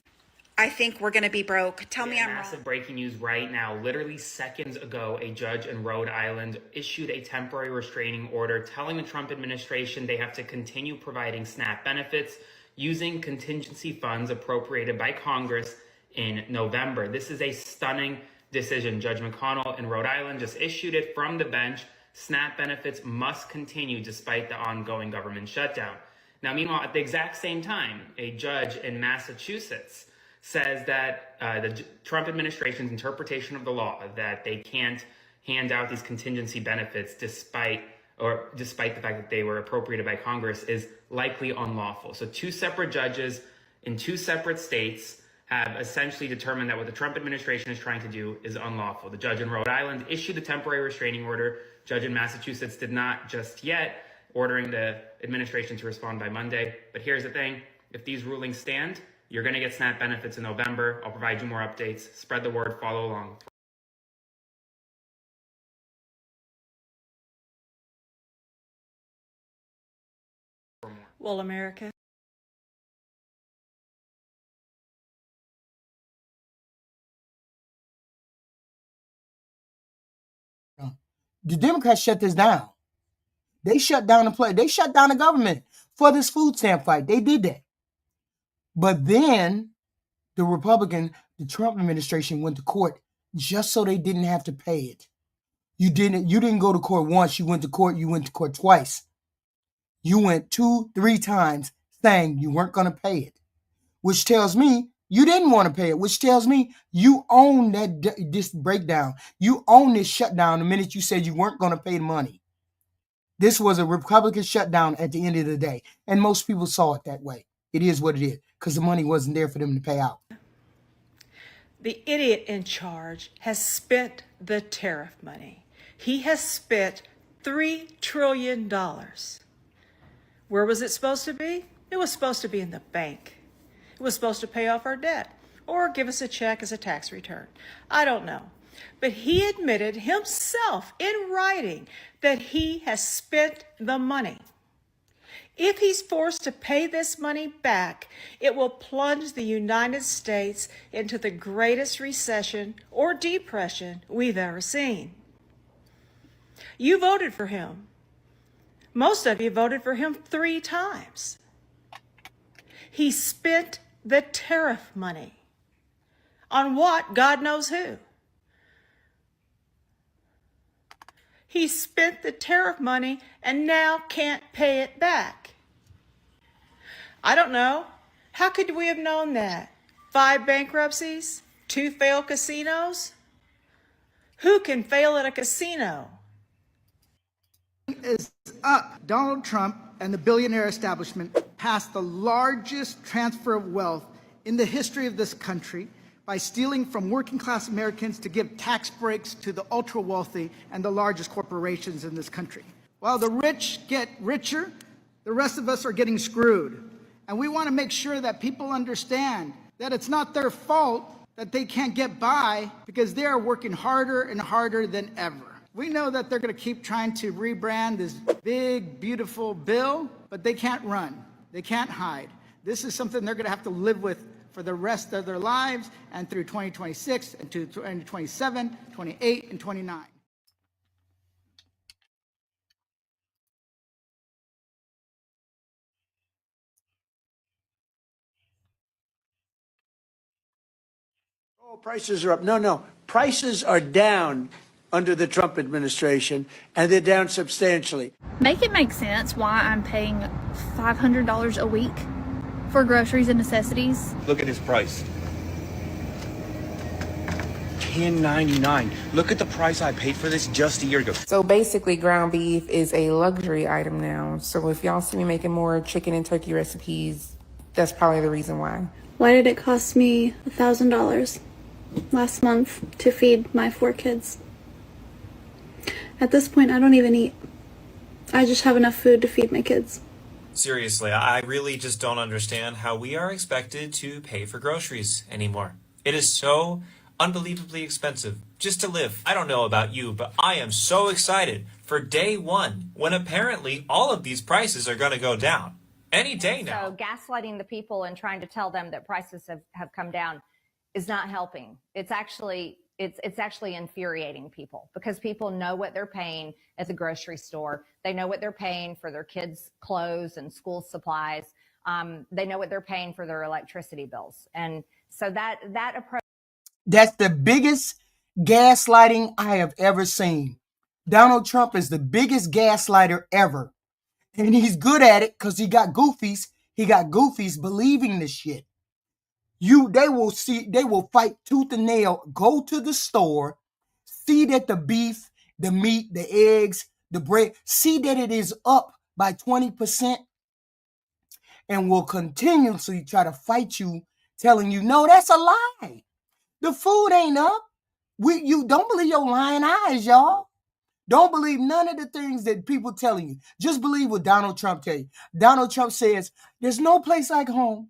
Speaker 23: I think we're going to be broke. Tell me I'm wrong.
Speaker 24: Massive breaking news right now. Literally seconds ago, a judge in Rhode Island issued a temporary restraining order telling the Trump administration they have to continue providing SNAP benefits using contingency funds appropriated by Congress in November. This is a stunning decision. Judge McConnell in Rhode Island just issued it from the bench. SNAP benefits must continue despite the ongoing government shutdown. Now, meanwhile, at the exact same time, a judge in Massachusetts says that the Trump administration's interpretation of the law that they can't hand out these contingency benefits despite the fact that they were appropriated by Congress is likely unlawful. So 2 separate judges in 2 separate states have essentially determined that what the Trump administration is trying to do is unlawful. The judge in Rhode Island issued the temporary restraining order Judge in Massachusetts did not just yet, ordering the administration to respond by Monday. But here's the thing, if these rulings stand, you're going to get SNAP benefits in November. I'll provide you more updates. Spread the word, follow along.
Speaker 3: Well, America.
Speaker 2: The Democrats shut this down. They shut down the play. They shut down the government for this food stamp fight. They did that. But then the Trump administration went to court just so they didn't have to pay it. You didn't go to court once, you went to court twice. You went 2-3 times saying you weren't going to pay it, which tells me you didn't want to pay it, which tells me you own this breakdown. You own this shutdown the minute you said you weren't going to pay the money. This was a Republican shutdown at the end of the day, and most people saw it that way. It is what it is, because the money wasn't there for them to pay out.
Speaker 3: The idiot in charge has spent the tariff money. He has spent $3 trillion. Where was it supposed to be? It was supposed to be in the bank. It was supposed to pay off our debt or give us a check as a tax return. I don't know. But he admitted himself in writing that he has spent the money. If he's forced to pay this money back, it will plunge the United States into the greatest recession or depression we've ever seen. You voted for him. Most of you voted for him 3 times. He spent the tariff money. On what? God knows who. He spent the tariff money and now can't pay it back. I don't know. How could we have known that? 5 bankruptcies? 2 failed casinos? Who can fail at a casino?
Speaker 6: Is up. Donald Trump and the billionaire establishment passed the largest transfer of wealth in the history of this country by stealing from working class Americans to give tax breaks to the ultra wealthy and the largest corporations in this country. While the rich get richer, the rest of us are getting screwed. And we want to make sure that people understand that it's not their fault that they can't get by, because they are working harder and harder than ever. We know that they're going to keep trying to rebrand this big, beautiful bill, but they can't run. They can't hide. This is something they're going to have to live with for the rest of their lives and through 2026 and to 2027, 28, and 29.
Speaker 4: Oh, prices are up. No. Prices are down under the Trump administration, and they're down substantially.
Speaker 7: Make it make sense why I'm paying $500 a week for groceries and necessities.
Speaker 8: Look at his price. $10.99. Look at the price I paid for this just a year ago.
Speaker 25: So basically, ground beef is a luxury item now. So if y'all see me making more chicken and turkey recipes, that's probably the reason why.
Speaker 26: Why did it cost me $1,000 last month to feed my 4 kids? At this point, I don't even eat. I just have enough food to feed my kids.
Speaker 27: Seriously, I really just don't understand how we are expected to pay for groceries anymore. It is so unbelievably expensive just to live. I don't know about you, but I am so excited for day one, when apparently all of these prices are going to go down any day now.
Speaker 28: So gaslighting the people and trying to tell them that prices have come down is not helping. It's actually infuriating people, because people know what they're paying at the grocery store. They know what they're paying for their kids' clothes and school supplies. They know what they're paying for their electricity bills. And so that approach.
Speaker 2: That's the biggest gaslighting I have ever seen. Donald Trump is the biggest gaslighter ever. And he's good at it because he got goofies. He got goofies believing this shit. They will fight tooth and nail, go to the store, see that the beef, the meat, the eggs, the bread, see that it is up by 20%, and will continuously try to fight you, telling you, no, that's a lie. The food ain't up. You don't believe your lying eyes, y'all. Don't believe none of the things that people telling you. Just believe what Donald Trump tell you. Donald Trump says, there's no place like home.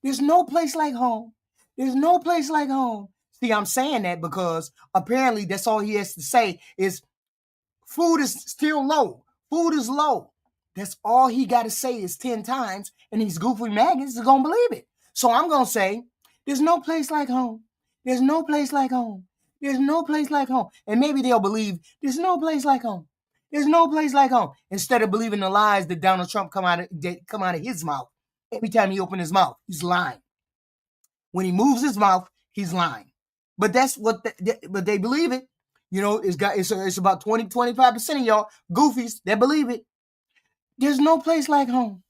Speaker 2: There's no place like home. There's no place like home. See, I'm saying that because apparently that's all he has to say is food is still low. Food is low. That's all he got to say is 10 times, and these goofy maggots are going to believe it. So I'm going to say, there's no place like home. There's no place like home. There's no place like home. And maybe they'll believe there's no place like home. There's no place like home. Instead of believing the lies that Donald Trump come out of his mouth. Every time he opens his mouth, he's lying. When he moves his mouth, he's lying. But that's what but they believe it. You know, it's about 20-25% of y'all goofies that believe it. There's no place like home.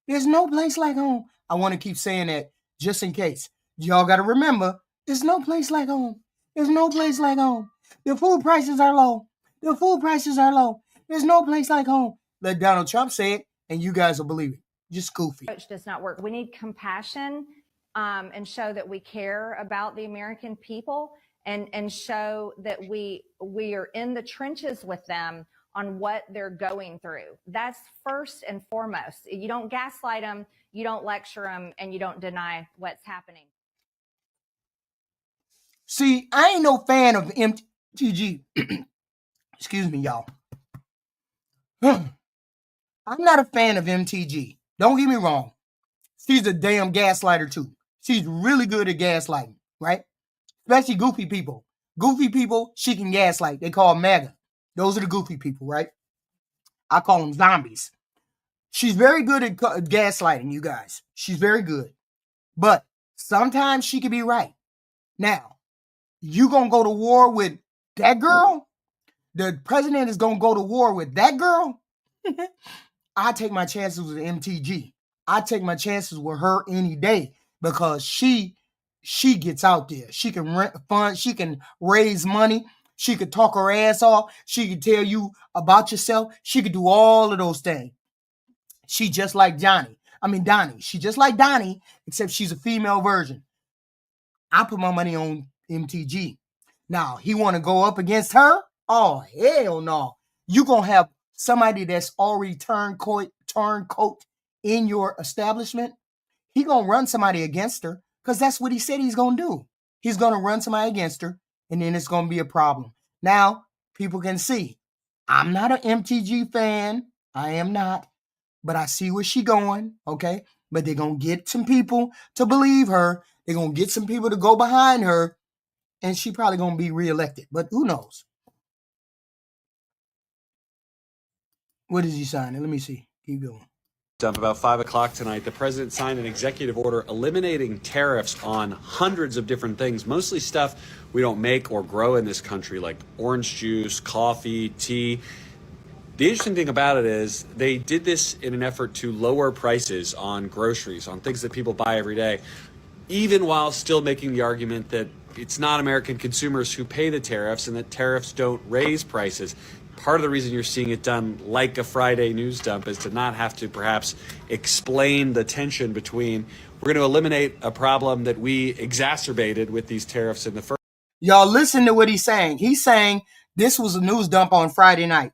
Speaker 2: There's no place like home. I want to keep saying that just in case. Y'all got to remember, there's no place like home. There's no place like home. The food prices are low. The food prices are low. There's no place like home. Let Donald Trump say it, and you guys will believe it. Just goofy.
Speaker 28: Approach does not work. We need compassion and show that we care about the American people and show that we are in the trenches with them on what they're going through. That's first and foremost. You don't gaslight them, you don't lecture them, and you don't deny what's happening.
Speaker 2: See, I ain't no fan of MTG. Excuse me, y'all. I'm not a fan of MTG. Don't get me wrong. She's a damn gaslighter too. She's really good at gaslighting, right? Especially goofy people. Goofy people, she can gaslight. They call MAGA. Those are the goofy people, right? I call them zombies. She's very good at gaslighting, you guys. She's very good. But sometimes she can be right. Now, you gonna go to war with that girl? The president is gonna go to war with that girl? I take my chances with MTG. I take my chances with her any day because she gets out there. She can rent funds. She can raise money. She could talk her ass off. She could tell you about yourself. She could do all of those things. She just like Donnie. She just like Donnie, except she's a female version. I put my money on MTG. Now, he want to go up against her? Oh, hell no. You going to have somebody that's already turncoat in your establishment. He going to run somebody against her because that's what he said he's going to do. He's going to run somebody against her, and then it's going to be a problem. Now, people can see, I'm not an MTG fan. I am not. But I see where she going, okay? But they're going to get some people to believe her. They're going to get some people to go behind her, and she probably going to be reelected. But who knows? What is he signing? Let me see. Keep going.
Speaker 5: Dump about 5 o'clock tonight, the president signed an executive order eliminating tariffs on hundreds of different things, mostly stuff we don't make or grow in this country, like orange juice, coffee, tea. The interesting thing about it is they did this in an effort to lower prices on groceries, on things that people buy every day, even while still making the argument that it's not American consumers who pay the tariffs and that tariffs don't raise prices. Part of the reason you're seeing it done like a Friday news dump is to not have to perhaps explain the tension between we're going to eliminate a problem that we exacerbated with these tariffs in the first.
Speaker 2: Y'all listen to what he's saying. He's saying this was a news dump on Friday night.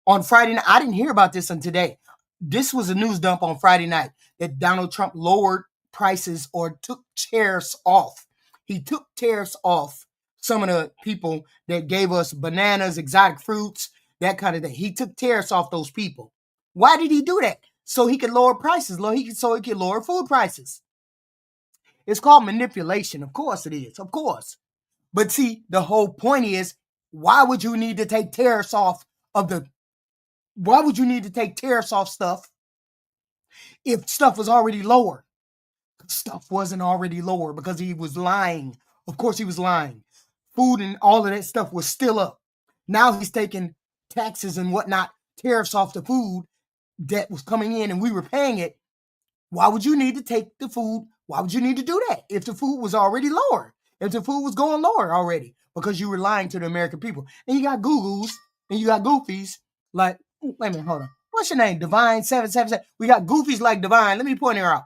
Speaker 2: On Friday night, I didn't hear about this until today. This was a news dump on Friday night that Donald Trump lowered prices or took tariffs off. He took tariffs off some of the people that gave us bananas, exotic fruits, that kind of thing. He took tariffs off those people. Why did he do that? So he could lower prices, so he could lower food prices. It's called manipulation. Of course it is. Of course. But see, the whole point is, why would you need to take tariffs off stuff if stuff was already lower? Stuff wasn't already lower because he was lying. Of course he was lying. Food and all of that stuff was still up. Now he's taking taxes and whatnot, tariffs off the food that was coming in and we were paying it. Why would you need to take the food? Why would you need to do that if the food was already lower? If the food was going lower already? Because you were lying to the American people. And you got Googles and you got goofies like, wait a minute, hold on. What's your name? Divine 777. We got goofies like Divine. Let me point her out.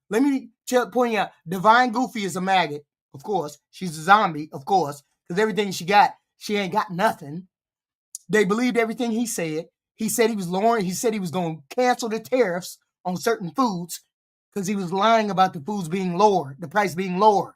Speaker 2: Let me point you out. Divine Goofy is a maggot, of course. She's a zombie, of course. Because everything she got, she ain't got nothing. They believed everything he said. He said he was lowering. He said he was going to cancel the tariffs on certain foods because he was lying about the foods being lower, the price being lower.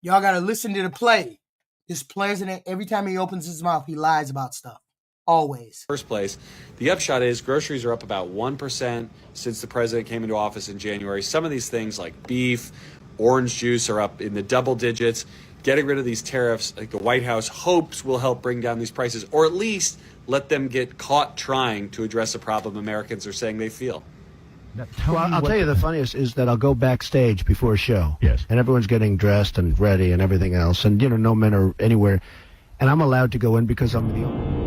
Speaker 2: Y'all got to listen to the play. This president, every time he opens his mouth, he lies about stuff. Always.
Speaker 5: First place. The upshot is groceries are up about 1% since the president came into office in January. Some of these things like beef, orange juice are up in the double digits. Getting rid of these tariffs, like the White House hopes, will help bring down these prices, or at least let them get caught trying to address a problem Americans are saying they feel.
Speaker 9: Well, I'll tell you the funniest is that I'll go backstage before a show. Yes. And everyone's getting dressed and ready and everything else. And, no men are anywhere. And I'm allowed to go in because I'm the only...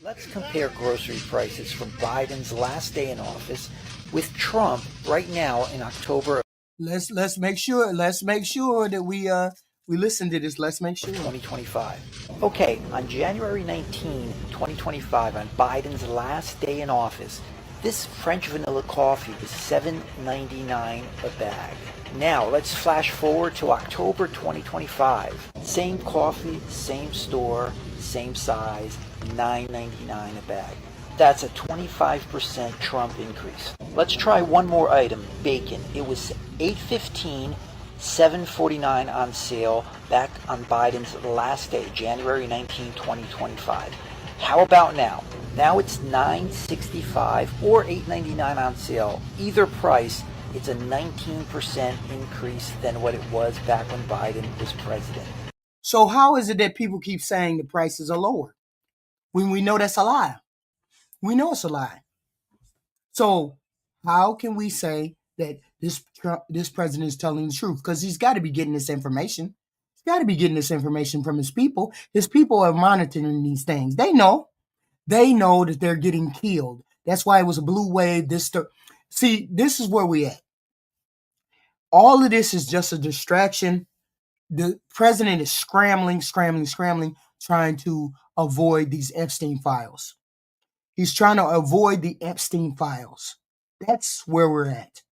Speaker 10: Let's compare grocery prices from Biden's last day in office with Trump right now in October.
Speaker 2: Let's make sure that we listen to this. Let's make sure.
Speaker 10: 2025. Okay, on January 19, 2025, on Biden's last day in office, this French vanilla coffee was $7.99 a bag. Now, let's flash forward to October 2025. Same coffee, same store, same size, $9.99 a bag. That's a 25% Trump increase. Let's try one more item, bacon. It was $8.15, $7.49 on sale back on Biden's last day, January 19, 2025. How about now? Now it's $9.65 or $8.99 on sale. Either price, it's a 19% increase than what it was back when Biden was president.
Speaker 2: So how is it that people keep saying the prices are lower when we know that's a lie? We know it's a lie. So how can we say that this president is telling the truth? Because he's got to be getting this information. He's got to be getting this information from his people. His people are monitoring these things. They know that they're getting killed. That's why it was a blue wave. See, this is where we at. All of this is just a distraction. The president is scrambling, trying to avoid these Epstein files. He's trying to avoid the Epstein files. That's where we're at.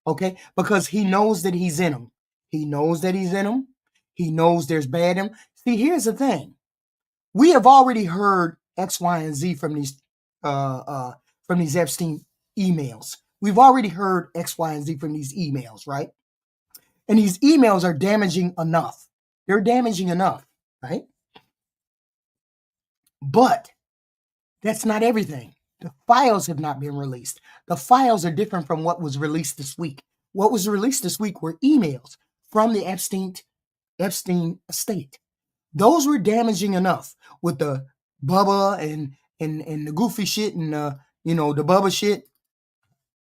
Speaker 2: Okay? Because he knows that he's in them. He knows that he's in them. He knows there's bad in him. See, here's the thing. We have already heard X, Y, and Z from these Epstein emails. We've already heard X, Y, and Z from these emails, right? And these emails are damaging enough. They're damaging enough, right? But that's not everything. The files have not been released. The files are different from what was released this week. What was released this week were emails from the Epstein estate. Those were damaging enough with the Bubba and the goofy shit and the Bubba shit.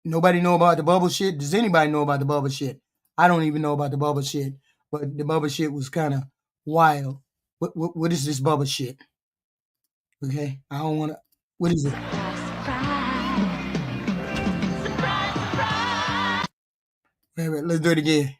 Speaker 2: Nobody know about the Bubba shit. Does anybody know about the Bubba shit? I don't even know about the Bubba shit, but the Bubba shit was kind of wild. What is this Bubba shit? Okay, I don't want to. What is it? Wait, let's do it again.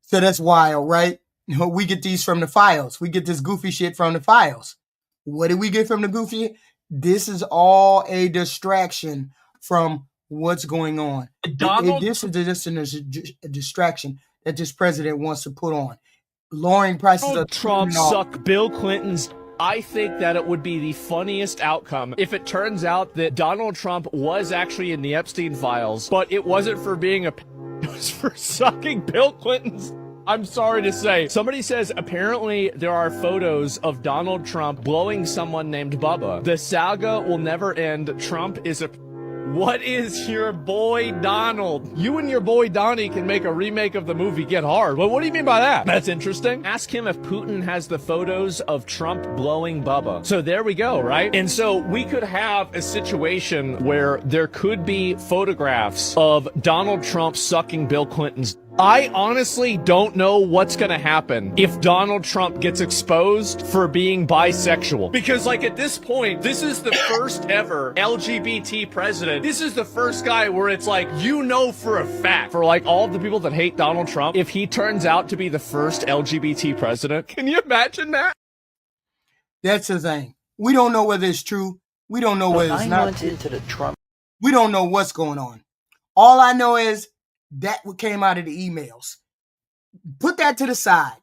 Speaker 2: So that's wild, right? We get these from the files. We get this goofy shit from the files. What did we get from the goofy? This is all a distraction from what's going on. This is just a distraction that this president wants to put on. Lowering prices of
Speaker 11: Trump suck Bill Clinton's. I think that it would be the funniest outcome if it turns out that Donald Trump was actually in the Epstein files, but it wasn't for being it was for sucking Bill Clinton's. I'm sorry to say. Somebody says apparently there are photos of Donald Trump blowing someone named Bubba. The saga will never end. Trump is a... What is your boy Donald? You and your boy Donnie can make a remake of the movie Get Hard. Well, what do you mean by that? That's interesting. Ask him if Putin has the photos of Trump blowing Bubba. So there we go, right? And so we could have a situation where there could be photographs of Donald Trump sucking Bill Clinton's. I honestly don't know what's gonna happen if Donald Trump gets exposed for being bisexual. Because, like, at this point, this is the first ever LGBT president. This is the first guy where it's like, you know for a fact, for, like, all of the people that hate Donald Trump, if he turns out to be the first LGBT president, can you imagine that?
Speaker 2: That's the thing. We don't know whether it's true. We don't know whether it's
Speaker 10: 9
Speaker 2: not
Speaker 10: months
Speaker 2: true.
Speaker 10: into the Trump.
Speaker 2: We don't know what's going on. All I know is that what came out of the emails. Put that to the side.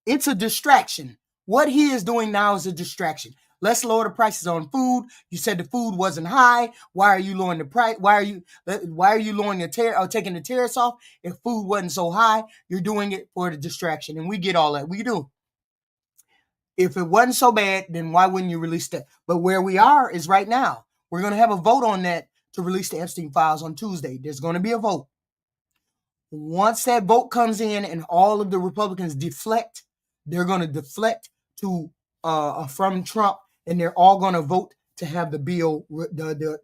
Speaker 2: It's a distraction. What he is doing now is a distraction. Let's lower the prices on food. You said the food wasn't high. Why are you lowering the price? Why are you lowering taking the tariffs off? If food wasn't so high, you're doing it for the distraction. And we get all that. We do. If it wasn't so bad, then why wouldn't you release that? But where we are is right now. We're going to have a vote on that to release the Epstein files on Tuesday. There's going to be a vote. Once that vote comes in and all of the Republicans deflect, they're going to deflect to from Trump, and they're all going to vote to have the bill, the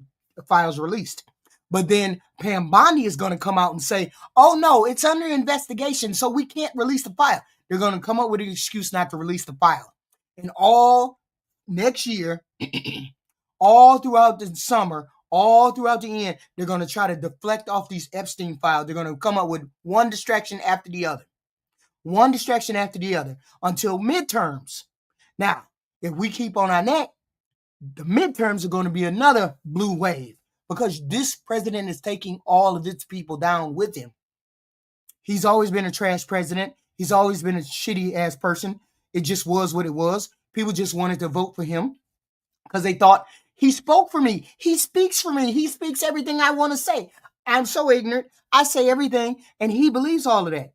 Speaker 2: files released. But then Pam Bondi is going to come out and say, oh, no, it's under investigation, so we can't release the file. They're going to come up with an excuse not to release the file. And all next year, all throughout the summer, all throughout the end, they're going to try to deflect off these Epstein files. They're going to come up with one distraction after the other. One distraction after the other until midterms. Now, if we keep on our neck, the midterms are going to be another blue wave because this president is taking all of its people down with him. He's always been a trash president. He's always been a shitty ass person. It just was what it was. People just wanted to vote for him because they thought he spoke for me. He speaks for me. He speaks everything I want to say. I'm so ignorant. I say everything, and he believes all of that.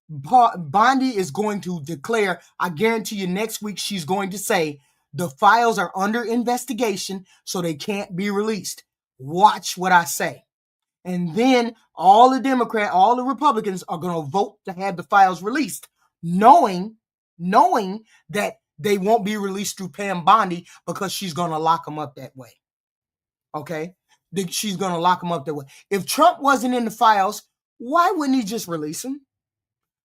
Speaker 2: Bondi is going to declare, I guarantee you next week she's going to say, the files are under investigation, so they can't be released. Watch what I say. And then all the Republicans are going to vote to have the files released, knowing that they won't be released through Pam Bondi because she's going to lock them up that way. Okay? She's going to lock them up that way. If Trump wasn't in the files, why wouldn't he just release them?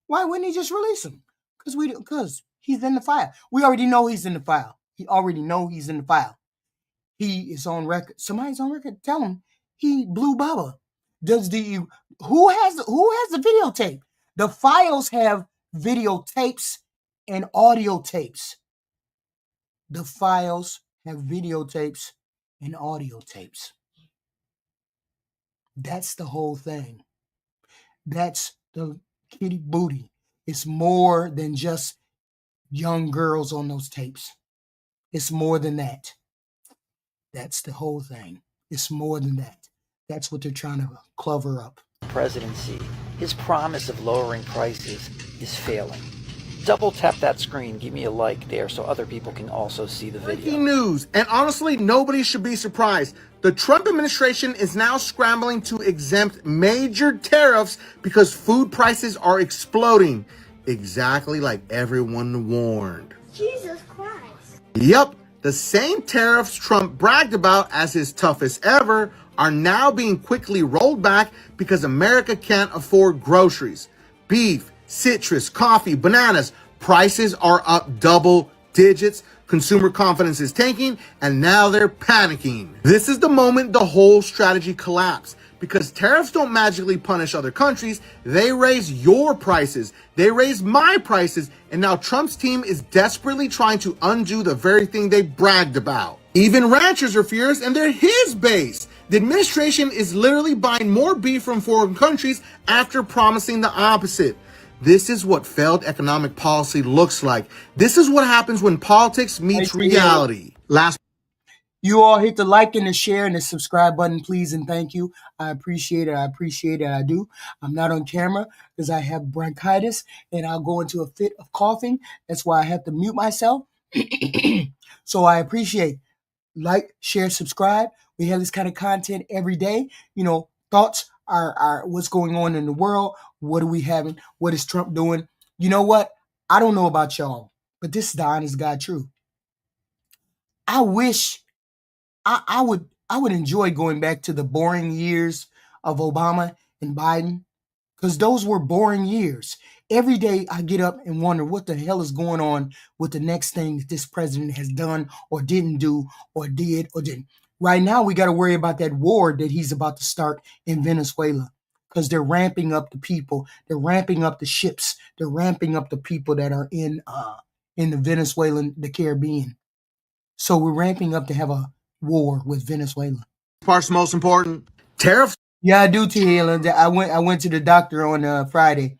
Speaker 2: Why wouldn't he just release them? Because he's in the file. We already know he's in the file. He already know he's in the file. He is on record. Somebody's on record. Tell him he blew Bubba. Who has the videotape? The files have videotapes and audio tapes. The files have videotapes and audio tapes. That's the whole thing. That's the kitty booty. It's more than just young girls on those tapes. It's more than that. That's the whole thing. It's more than that. That's what they're trying to cover up.
Speaker 10: Presidency, his promise of lowering prices is failing. Double tap that screen, give me a like there so other people can also see the video.
Speaker 12: Breaking news, and honestly, nobody should be surprised. The Trump administration is now scrambling to exempt major tariffs because food prices are exploding. Exactly like everyone warned.
Speaker 13: Jesus Christ.
Speaker 12: Yep, the same tariffs Trump bragged about as his toughest ever are now being quickly rolled back because America can't afford groceries. Beef, citrus, coffee, bananas, prices are up double digits. Consumer confidence is tanking, and now they're panicking. This is the moment the whole strategy collapsed because tariffs don't magically punish other countries. They raise your prices. They raise my prices, and now Trump's team is desperately trying to undo the very thing they bragged about. Even ranchers are furious, and they're his base. The administration is literally buying more beef from foreign countries after promising the opposite. This is what failed economic policy looks like. This is what happens when politics meets reality.
Speaker 2: You all hit the like and the share and the subscribe button, please, and thank you. I appreciate it. I appreciate it. I do. I'm not on camera because I have bronchitis and I'll go into a fit of coughing. That's why I have to mute myself. So I appreciate like, share, subscribe. We have this kind of content every day. You know, thoughts are what's going on in the world. What are we having? What is Trump doing? You know what? I don't know about y'all, but this is the honest God truth. I wish I would enjoy going back to the boring years of Obama and Biden, because those were boring years. Every day I get up and wonder what the hell is going on with the next thing that this president has done or didn't do or did or didn't. Right now, we got to worry about that war that he's about to start in Venezuela, because they're ramping up the people. They're ramping up the ships. They're ramping up the people that are in the Venezuelan, the Caribbean. So we're ramping up to have a war with Venezuela.
Speaker 12: Part's most important. Tariffs.
Speaker 2: Yeah, I do, T. Helen. I went to the doctor on Friday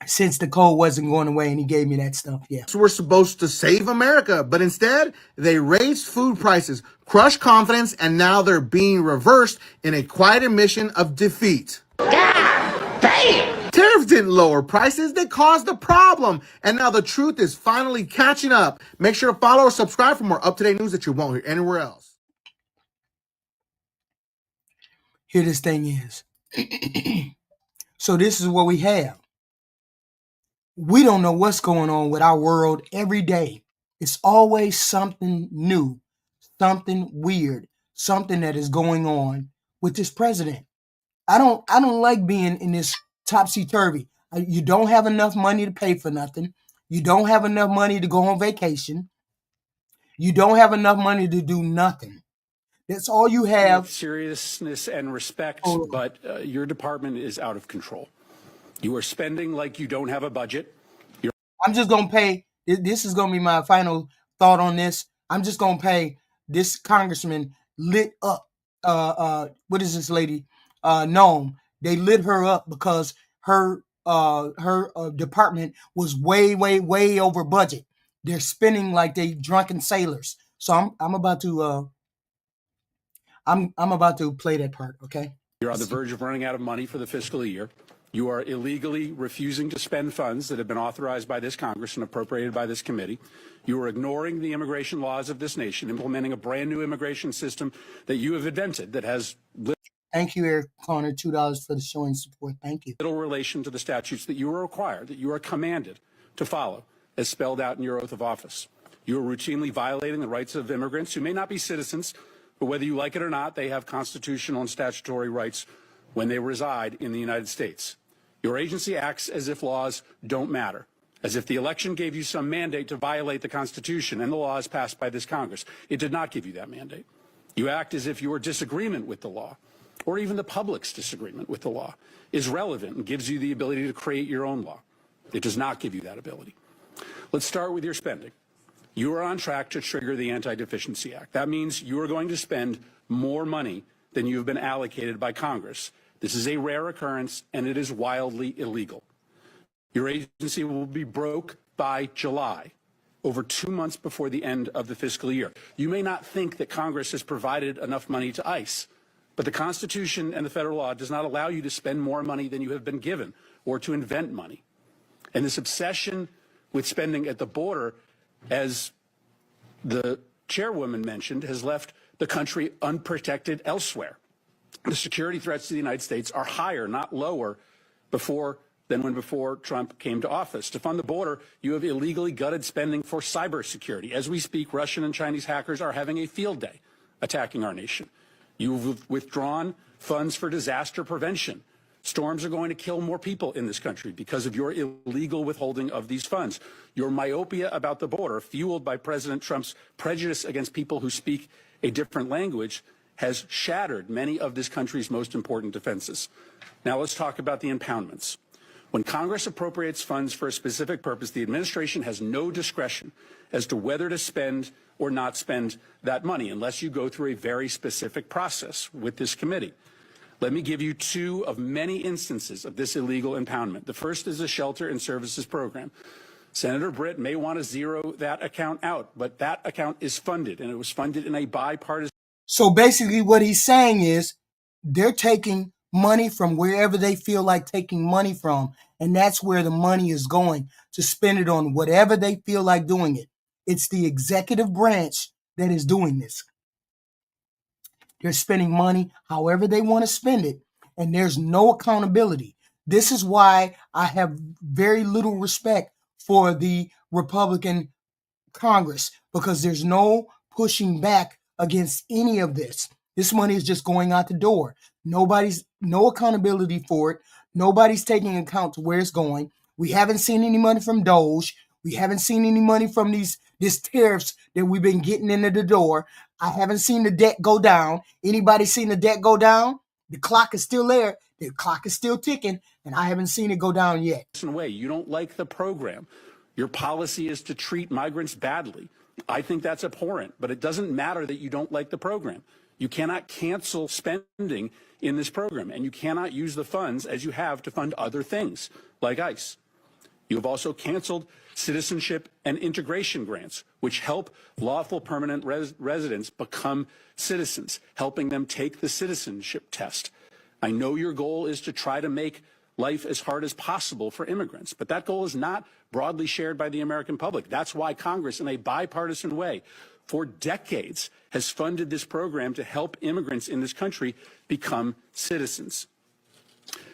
Speaker 2: since the cold wasn't going away, and he gave me that stuff. Yeah.
Speaker 12: We're supposed to save America, but instead they raised food prices, crushed confidence, and now they're being reversed in a quiet admission of defeat. God damn! Tariffs didn't lower prices, they caused the problem. And now the truth is finally catching up. Make sure to follow or subscribe for more up-to-date news that you won't hear anywhere else.
Speaker 2: Here this thing is. So this is what we have. We don't know what's going on with our world every day. It's always something new, something weird, something that is going on with this president. I don't like being in this topsy-turvy. You don't have enough money to pay for nothing. You don't have enough money to go on vacation. You don't have enough money to do nothing. That's all you have.
Speaker 14: With seriousness and respect, but your department is out of control. You are spending like you don't have a budget.
Speaker 2: I'm just going to pay. This is going to be my final thought on this. I'm just going to pay this congressman lit up. What is this lady? Noam. They lit her up because her department was way over budget. They're spending like they drunken sailors. So I'm about to I'm about to play that part. Okay.
Speaker 14: You're on the verge of running out of money for the fiscal year. You are illegally refusing to spend funds that have been authorized by this Congress and appropriated by this committee. You are ignoring the immigration laws of this nation, implementing a brand new immigration system that you have invented that has
Speaker 2: Thank you, Eric Connor, $2 for the showing support. Thank you.
Speaker 14: little relation to the statutes that you are required, that you are commanded to follow, as spelled out in your oath of office. You are routinely violating the rights of immigrants who may not be citizens, but whether you like it or not, they have constitutional and statutory rights when they reside in the United States. Your agency acts as if laws don't matter, as if the election gave you some mandate to violate the Constitution and the laws passed by this Congress. It did not give you that mandate. You act as if your disagreement with the law, or even the public's disagreement with the law, is relevant and gives you the ability to create your own law. It does not give you that ability. Let's start with your spending. You are on track to trigger the Anti-Deficiency Act. That means you are going to spend more money than you have been allocated by Congress. This is a rare occurrence, and it is wildly illegal. Your agency will be broke by July, over 2 months before the end of the fiscal year. You may not think that Congress has provided enough money to ICE, but the Constitution and the federal law does not allow you to spend more money than you have been given or to invent money. And this obsession with spending at the border, as the chairwoman mentioned, has left the country unprotected elsewhere. The security threats to the United States are higher, not lower, than before Trump came to office. To fund the border, you have illegally gutted spending for cybersecurity. As we speak, Russian and Chinese hackers are having a field day attacking our nation. You've withdrawn funds for disaster prevention. Storms are going to kill more people in this country because of your illegal withholding of these funds. Your myopia about the border, fueled by President Trump's prejudice against people who speak a different language, has shattered many of this country's most important defenses. Now let's talk about the impoundments. When Congress appropriates funds for a specific purpose, the administration has no discretion as to whether to spend or not spend that money unless you go through a very specific process with this committee. Let me give you two of many instances of this illegal impoundment. The first is the Shelter and Services Program. Senator Britt may want to zero that account out, but that account is funded, and it was funded in a bipartisan.
Speaker 2: So basically what he's saying is they're taking money from wherever they feel like taking money from, and that's where the money is going, to spend it on whatever they feel like doing it. It's the executive branch that is doing this. They're spending money however they want to spend it, and there's no accountability. This is why I have very little respect for the Republican Congress, because there's no pushing back against any of this. This money is just going out the door. No accountability for it. Nobody's taking account to where it's going. We haven't seen any money from Doge. We haven't seen any money from these tariffs that we've been getting into the door. I haven't seen the debt go down. Anybody seen the debt go down? The clock is still there. The clock is still ticking, and I haven't seen it go down yet.
Speaker 14: Way. You don't like the program. Your policy is to treat migrants badly. I think that's abhorrent, but it doesn't matter that you don't like the program. You cannot cancel spending in this program, and you cannot use the funds as you have to fund other things like ICE. You have also canceled citizenship and integration grants, which help lawful permanent residents become citizens, helping them take the citizenship test. I know your goal is to try to make life as hard as possible for immigrants, but that goal is not broadly shared by the American public. That's why Congress, in a bipartisan way, for decades, has funded this program to help immigrants in this country become citizens.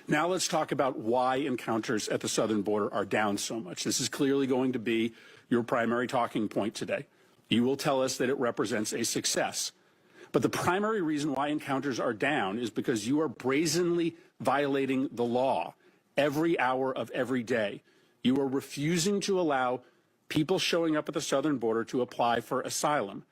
Speaker 14: Now let's talk about why encounters at the southern border are down so much. This is clearly going to be your primary talking point today. You will tell us that it represents a success. But the primary reason why encounters are down is because you are brazenly violating the law every hour of every day. You are refusing to allow people showing up at the southern border to apply for asylum.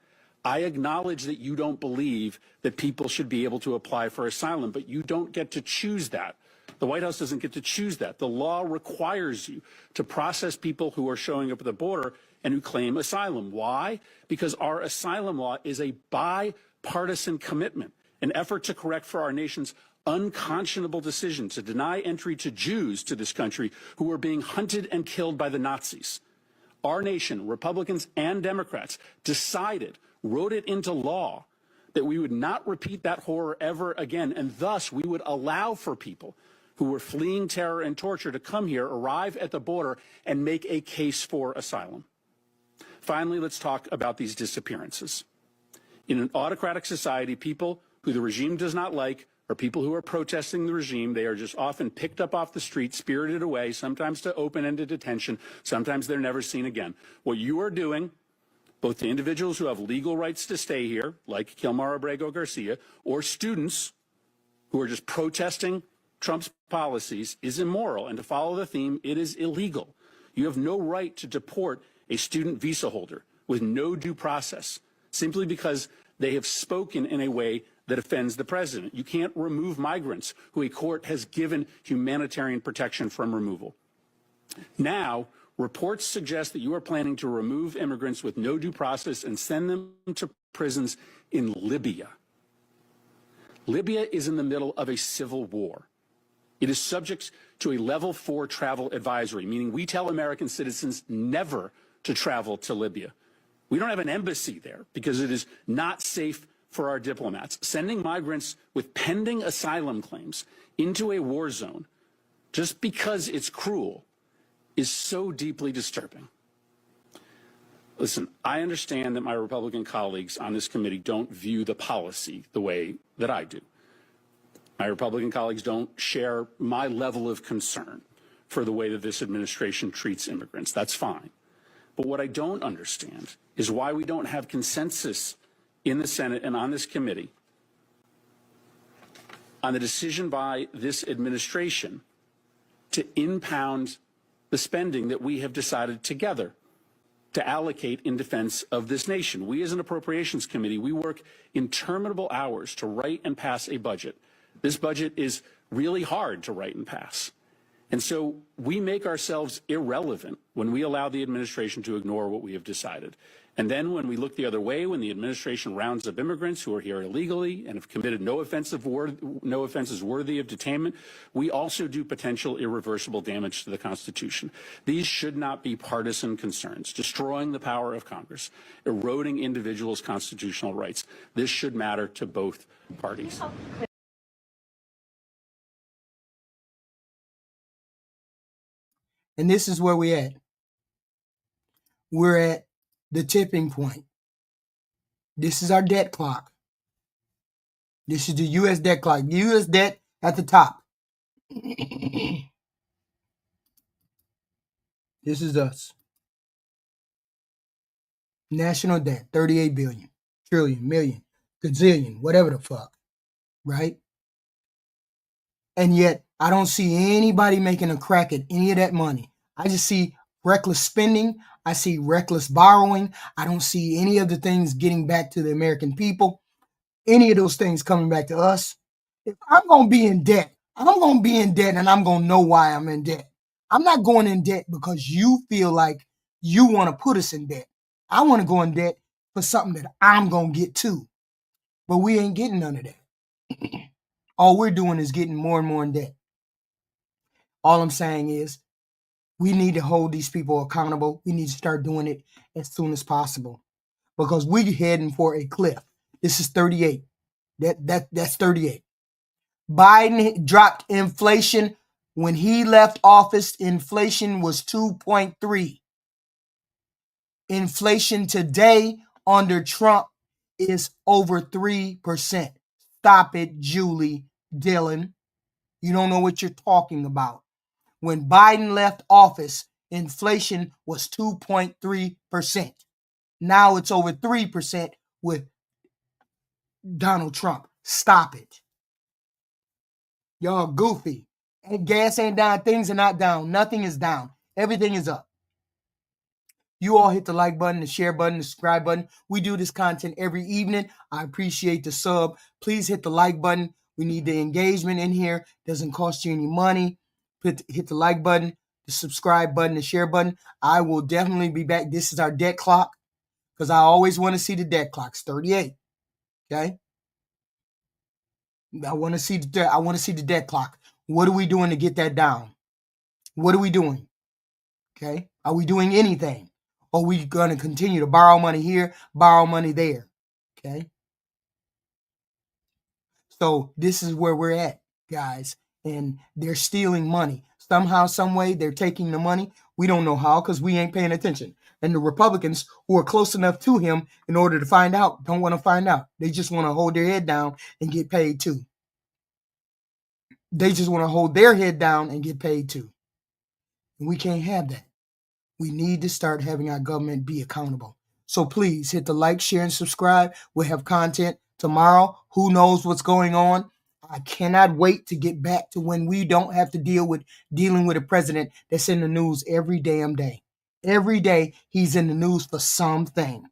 Speaker 14: I acknowledge that you don't believe that people should be able to apply for asylum, but you don't get to choose that. The White House doesn't get to choose that. The law requires you to process people who are showing up at the border and who claim asylum. Why? Because our asylum law is a bipartisan commitment, an effort to correct for our nation's unconscionable decision to deny entry to Jews to this country who were being hunted and killed by the Nazis. Our nation, Republicans and Democrats, decided, wrote it into law, that we would not repeat that horror ever again, and thus we would allow for people who were fleeing terror and torture to come here, arrive at the border, and make a case for asylum. Finally, let's talk about these disappearances. In an autocratic society, people who the regime does not like or people who are protesting the regime, they are just often picked up off the street, spirited away, sometimes to open-ended detention, sometimes they're never seen again. What you are doing, both to individuals who have legal rights to stay here, like Kilmar Abrego Garcia, or students who are just protesting Trump's policies, is immoral. And to follow the theme, it is illegal. You have no right to deport a student visa holder with no due process, simply because they have spoken in a way that offends the president. You can't remove migrants who a court has given humanitarian protection from removal. Now, reports suggest that you are planning to remove immigrants with no due process and send them to prisons in Libya. Libya is in the middle of a civil war. It is subject to a level 4 travel advisory, meaning we tell American citizens never to travel to Libya. We don't have an embassy there because it is not safe for our diplomats. Sending migrants with pending asylum claims into a war zone just because it's cruel is so deeply disturbing. Listen, I understand that my Republican colleagues on this committee don't view the policy the way that I do. My Republican colleagues don't share my level of concern for the way that this administration treats immigrants. That's fine. But what I don't understand is why we don't have consensus in the Senate and on this committee on the decision by this administration to impound the spending that we have decided together to allocate in defense of this nation. We as an appropriations committee, we work interminable hours to write and pass a budget. This budget is really hard to write and pass. And so we make ourselves irrelevant when we allow the administration to ignore what we have decided. And then when we look the other way, when the administration rounds up immigrants who are here illegally and have committed no offenses worthy of detainment, we also do potential irreversible damage to the Constitution. These should not be partisan concerns, destroying the power of Congress, eroding individuals' constitutional rights. This should matter to both parties.
Speaker 2: And this is where we're at. We're at the tipping point. This is our debt clock. This is the U.S. debt clock. U.S. debt at the top. This is us. National debt, 38 billion, trillion, million, gazillion, whatever the fuck. Right? And yet, I don't see anybody making a crack at any of that money. I just see reckless spending. I see reckless borrowing. I don't see any of the things getting back to the American people. Any of those things coming back to us. If I'm going to be in debt, I'm going to be in debt and I'm going to know why I'm in debt. I'm not going in debt because you feel like you want to put us in debt. I want to go in debt for something that I'm going to get too. But we ain't getting none of that. All we're doing is getting more and more in debt. All I'm saying is we need to hold these people accountable. We need to start doing it as soon as possible because we're heading for a cliff. This is 38. That's 38. Biden dropped inflation. When he left office, inflation was 2.3. Inflation today under Trump is over 3%. Stop it, Julie Dillon. You don't know what you're talking about. When Biden left office, inflation was 2.3%. Now it's over 3% with Donald Trump. Stop it. Y'all goofy. And gas ain't down. Things are not down. Nothing is down. Everything is up. You all hit the like button, the share button, the subscribe button. We do this content every evening. I appreciate the sub. Please hit the like button. We need the engagement in here. Doesn't cost you any money. Hit the like button, the subscribe button, the share button. I will definitely be back. This is our debt clock because I always want to see the debt clock. It's 38. Okay. I want to see the debt clock. What are we doing to get that down? What are we doing? Okay. Are we doing anything? Or are we going to continue to borrow money here, borrow money there? Okay. So this is where we're at, guys. And they're stealing money. Somehow, some way, they're taking the money. We don't know how because we ain't paying attention. And the Republicans who are close enough to him in order to find out don't want to find out. They just want to hold their head down and get paid too. They just want to hold their head down and get paid too. And we can't have that. We need to start having our government be accountable. So please hit the like, share, and subscribe. We'll have content tomorrow. Who knows what's going on? I cannot wait to get back to when we don't have to dealing with a president that's in the news every damn day. Every day he's in the news for something.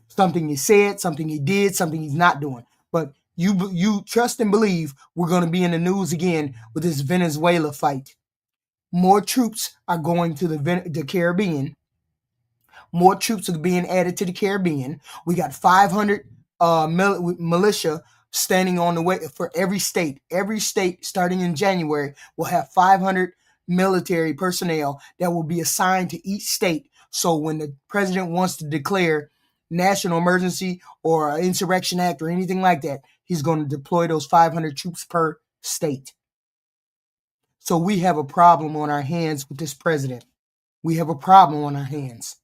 Speaker 2: Something he said, something he did, something he's not doing. But you trust and believe we're going to be in the news again with this Venezuela fight. More troops are going to the Caribbean. More troops are being added to the Caribbean. We got 500 militia standing on the way for every state. Every state, starting in January, will have 500 military personnel that will be assigned to each state. So when the president wants to declare national emergency or an insurrection act or anything like that, he's going to deploy those 500 troops per state. So we have a problem on our hands with this president. We have a problem on our hands.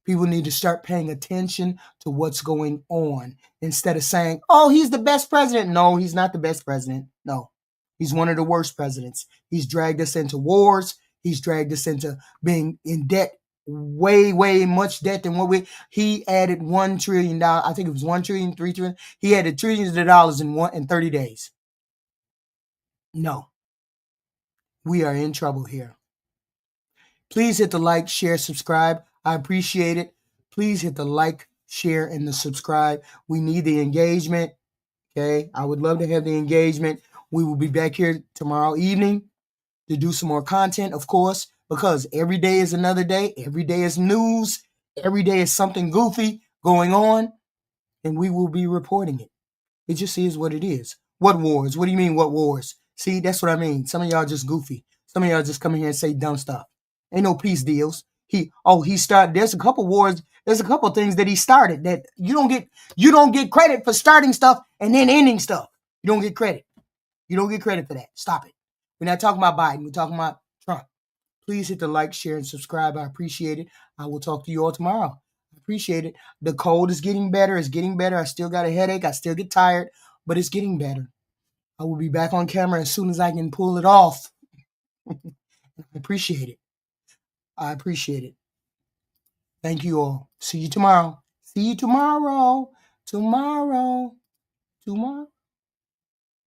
Speaker 2: People need to start paying attention to what's going on instead of saying, oh, he's the best president. No, he's not the best president. No, he's one of the worst presidents. He's dragged us into wars. He's dragged us into being in debt, way much debt than he added $1 trillion. I think it was $1 trillion, $3 trillion. He added trillions of dollars in 30 days. No, we are in trouble here. Please hit the like, share, subscribe. I appreciate it. Please hit the like, share, and the subscribe. We need the engagement. Okay. I would love to have the engagement. We will be back here tomorrow evening to do some more content, of course, because every day is another day. Every day is news. Every day is something goofy going on, and we will be reporting it. It just is what it is. What wars? What do you mean, what wars? See, that's what I mean. Some of y'all just goofy. Some of y'all just come in here and say dumb stuff. Ain't no peace deals. He started. There's a couple wars. There's a couple things that he started that you don't get credit for starting stuff and then ending stuff. You don't get credit. You don't get credit for that. Stop it. We're not talking about Biden. We're talking about Trump. Please hit the like, share, and subscribe. I appreciate it. I will talk to you all tomorrow. I appreciate it. The cold is getting better. It's getting better. I still got a headache. I still get tired, but it's getting better. I will be back on camera as soon as I can pull it off. I appreciate it. I appreciate it. Thank you all. See you tomorrow. See you tomorrow. Tomorrow.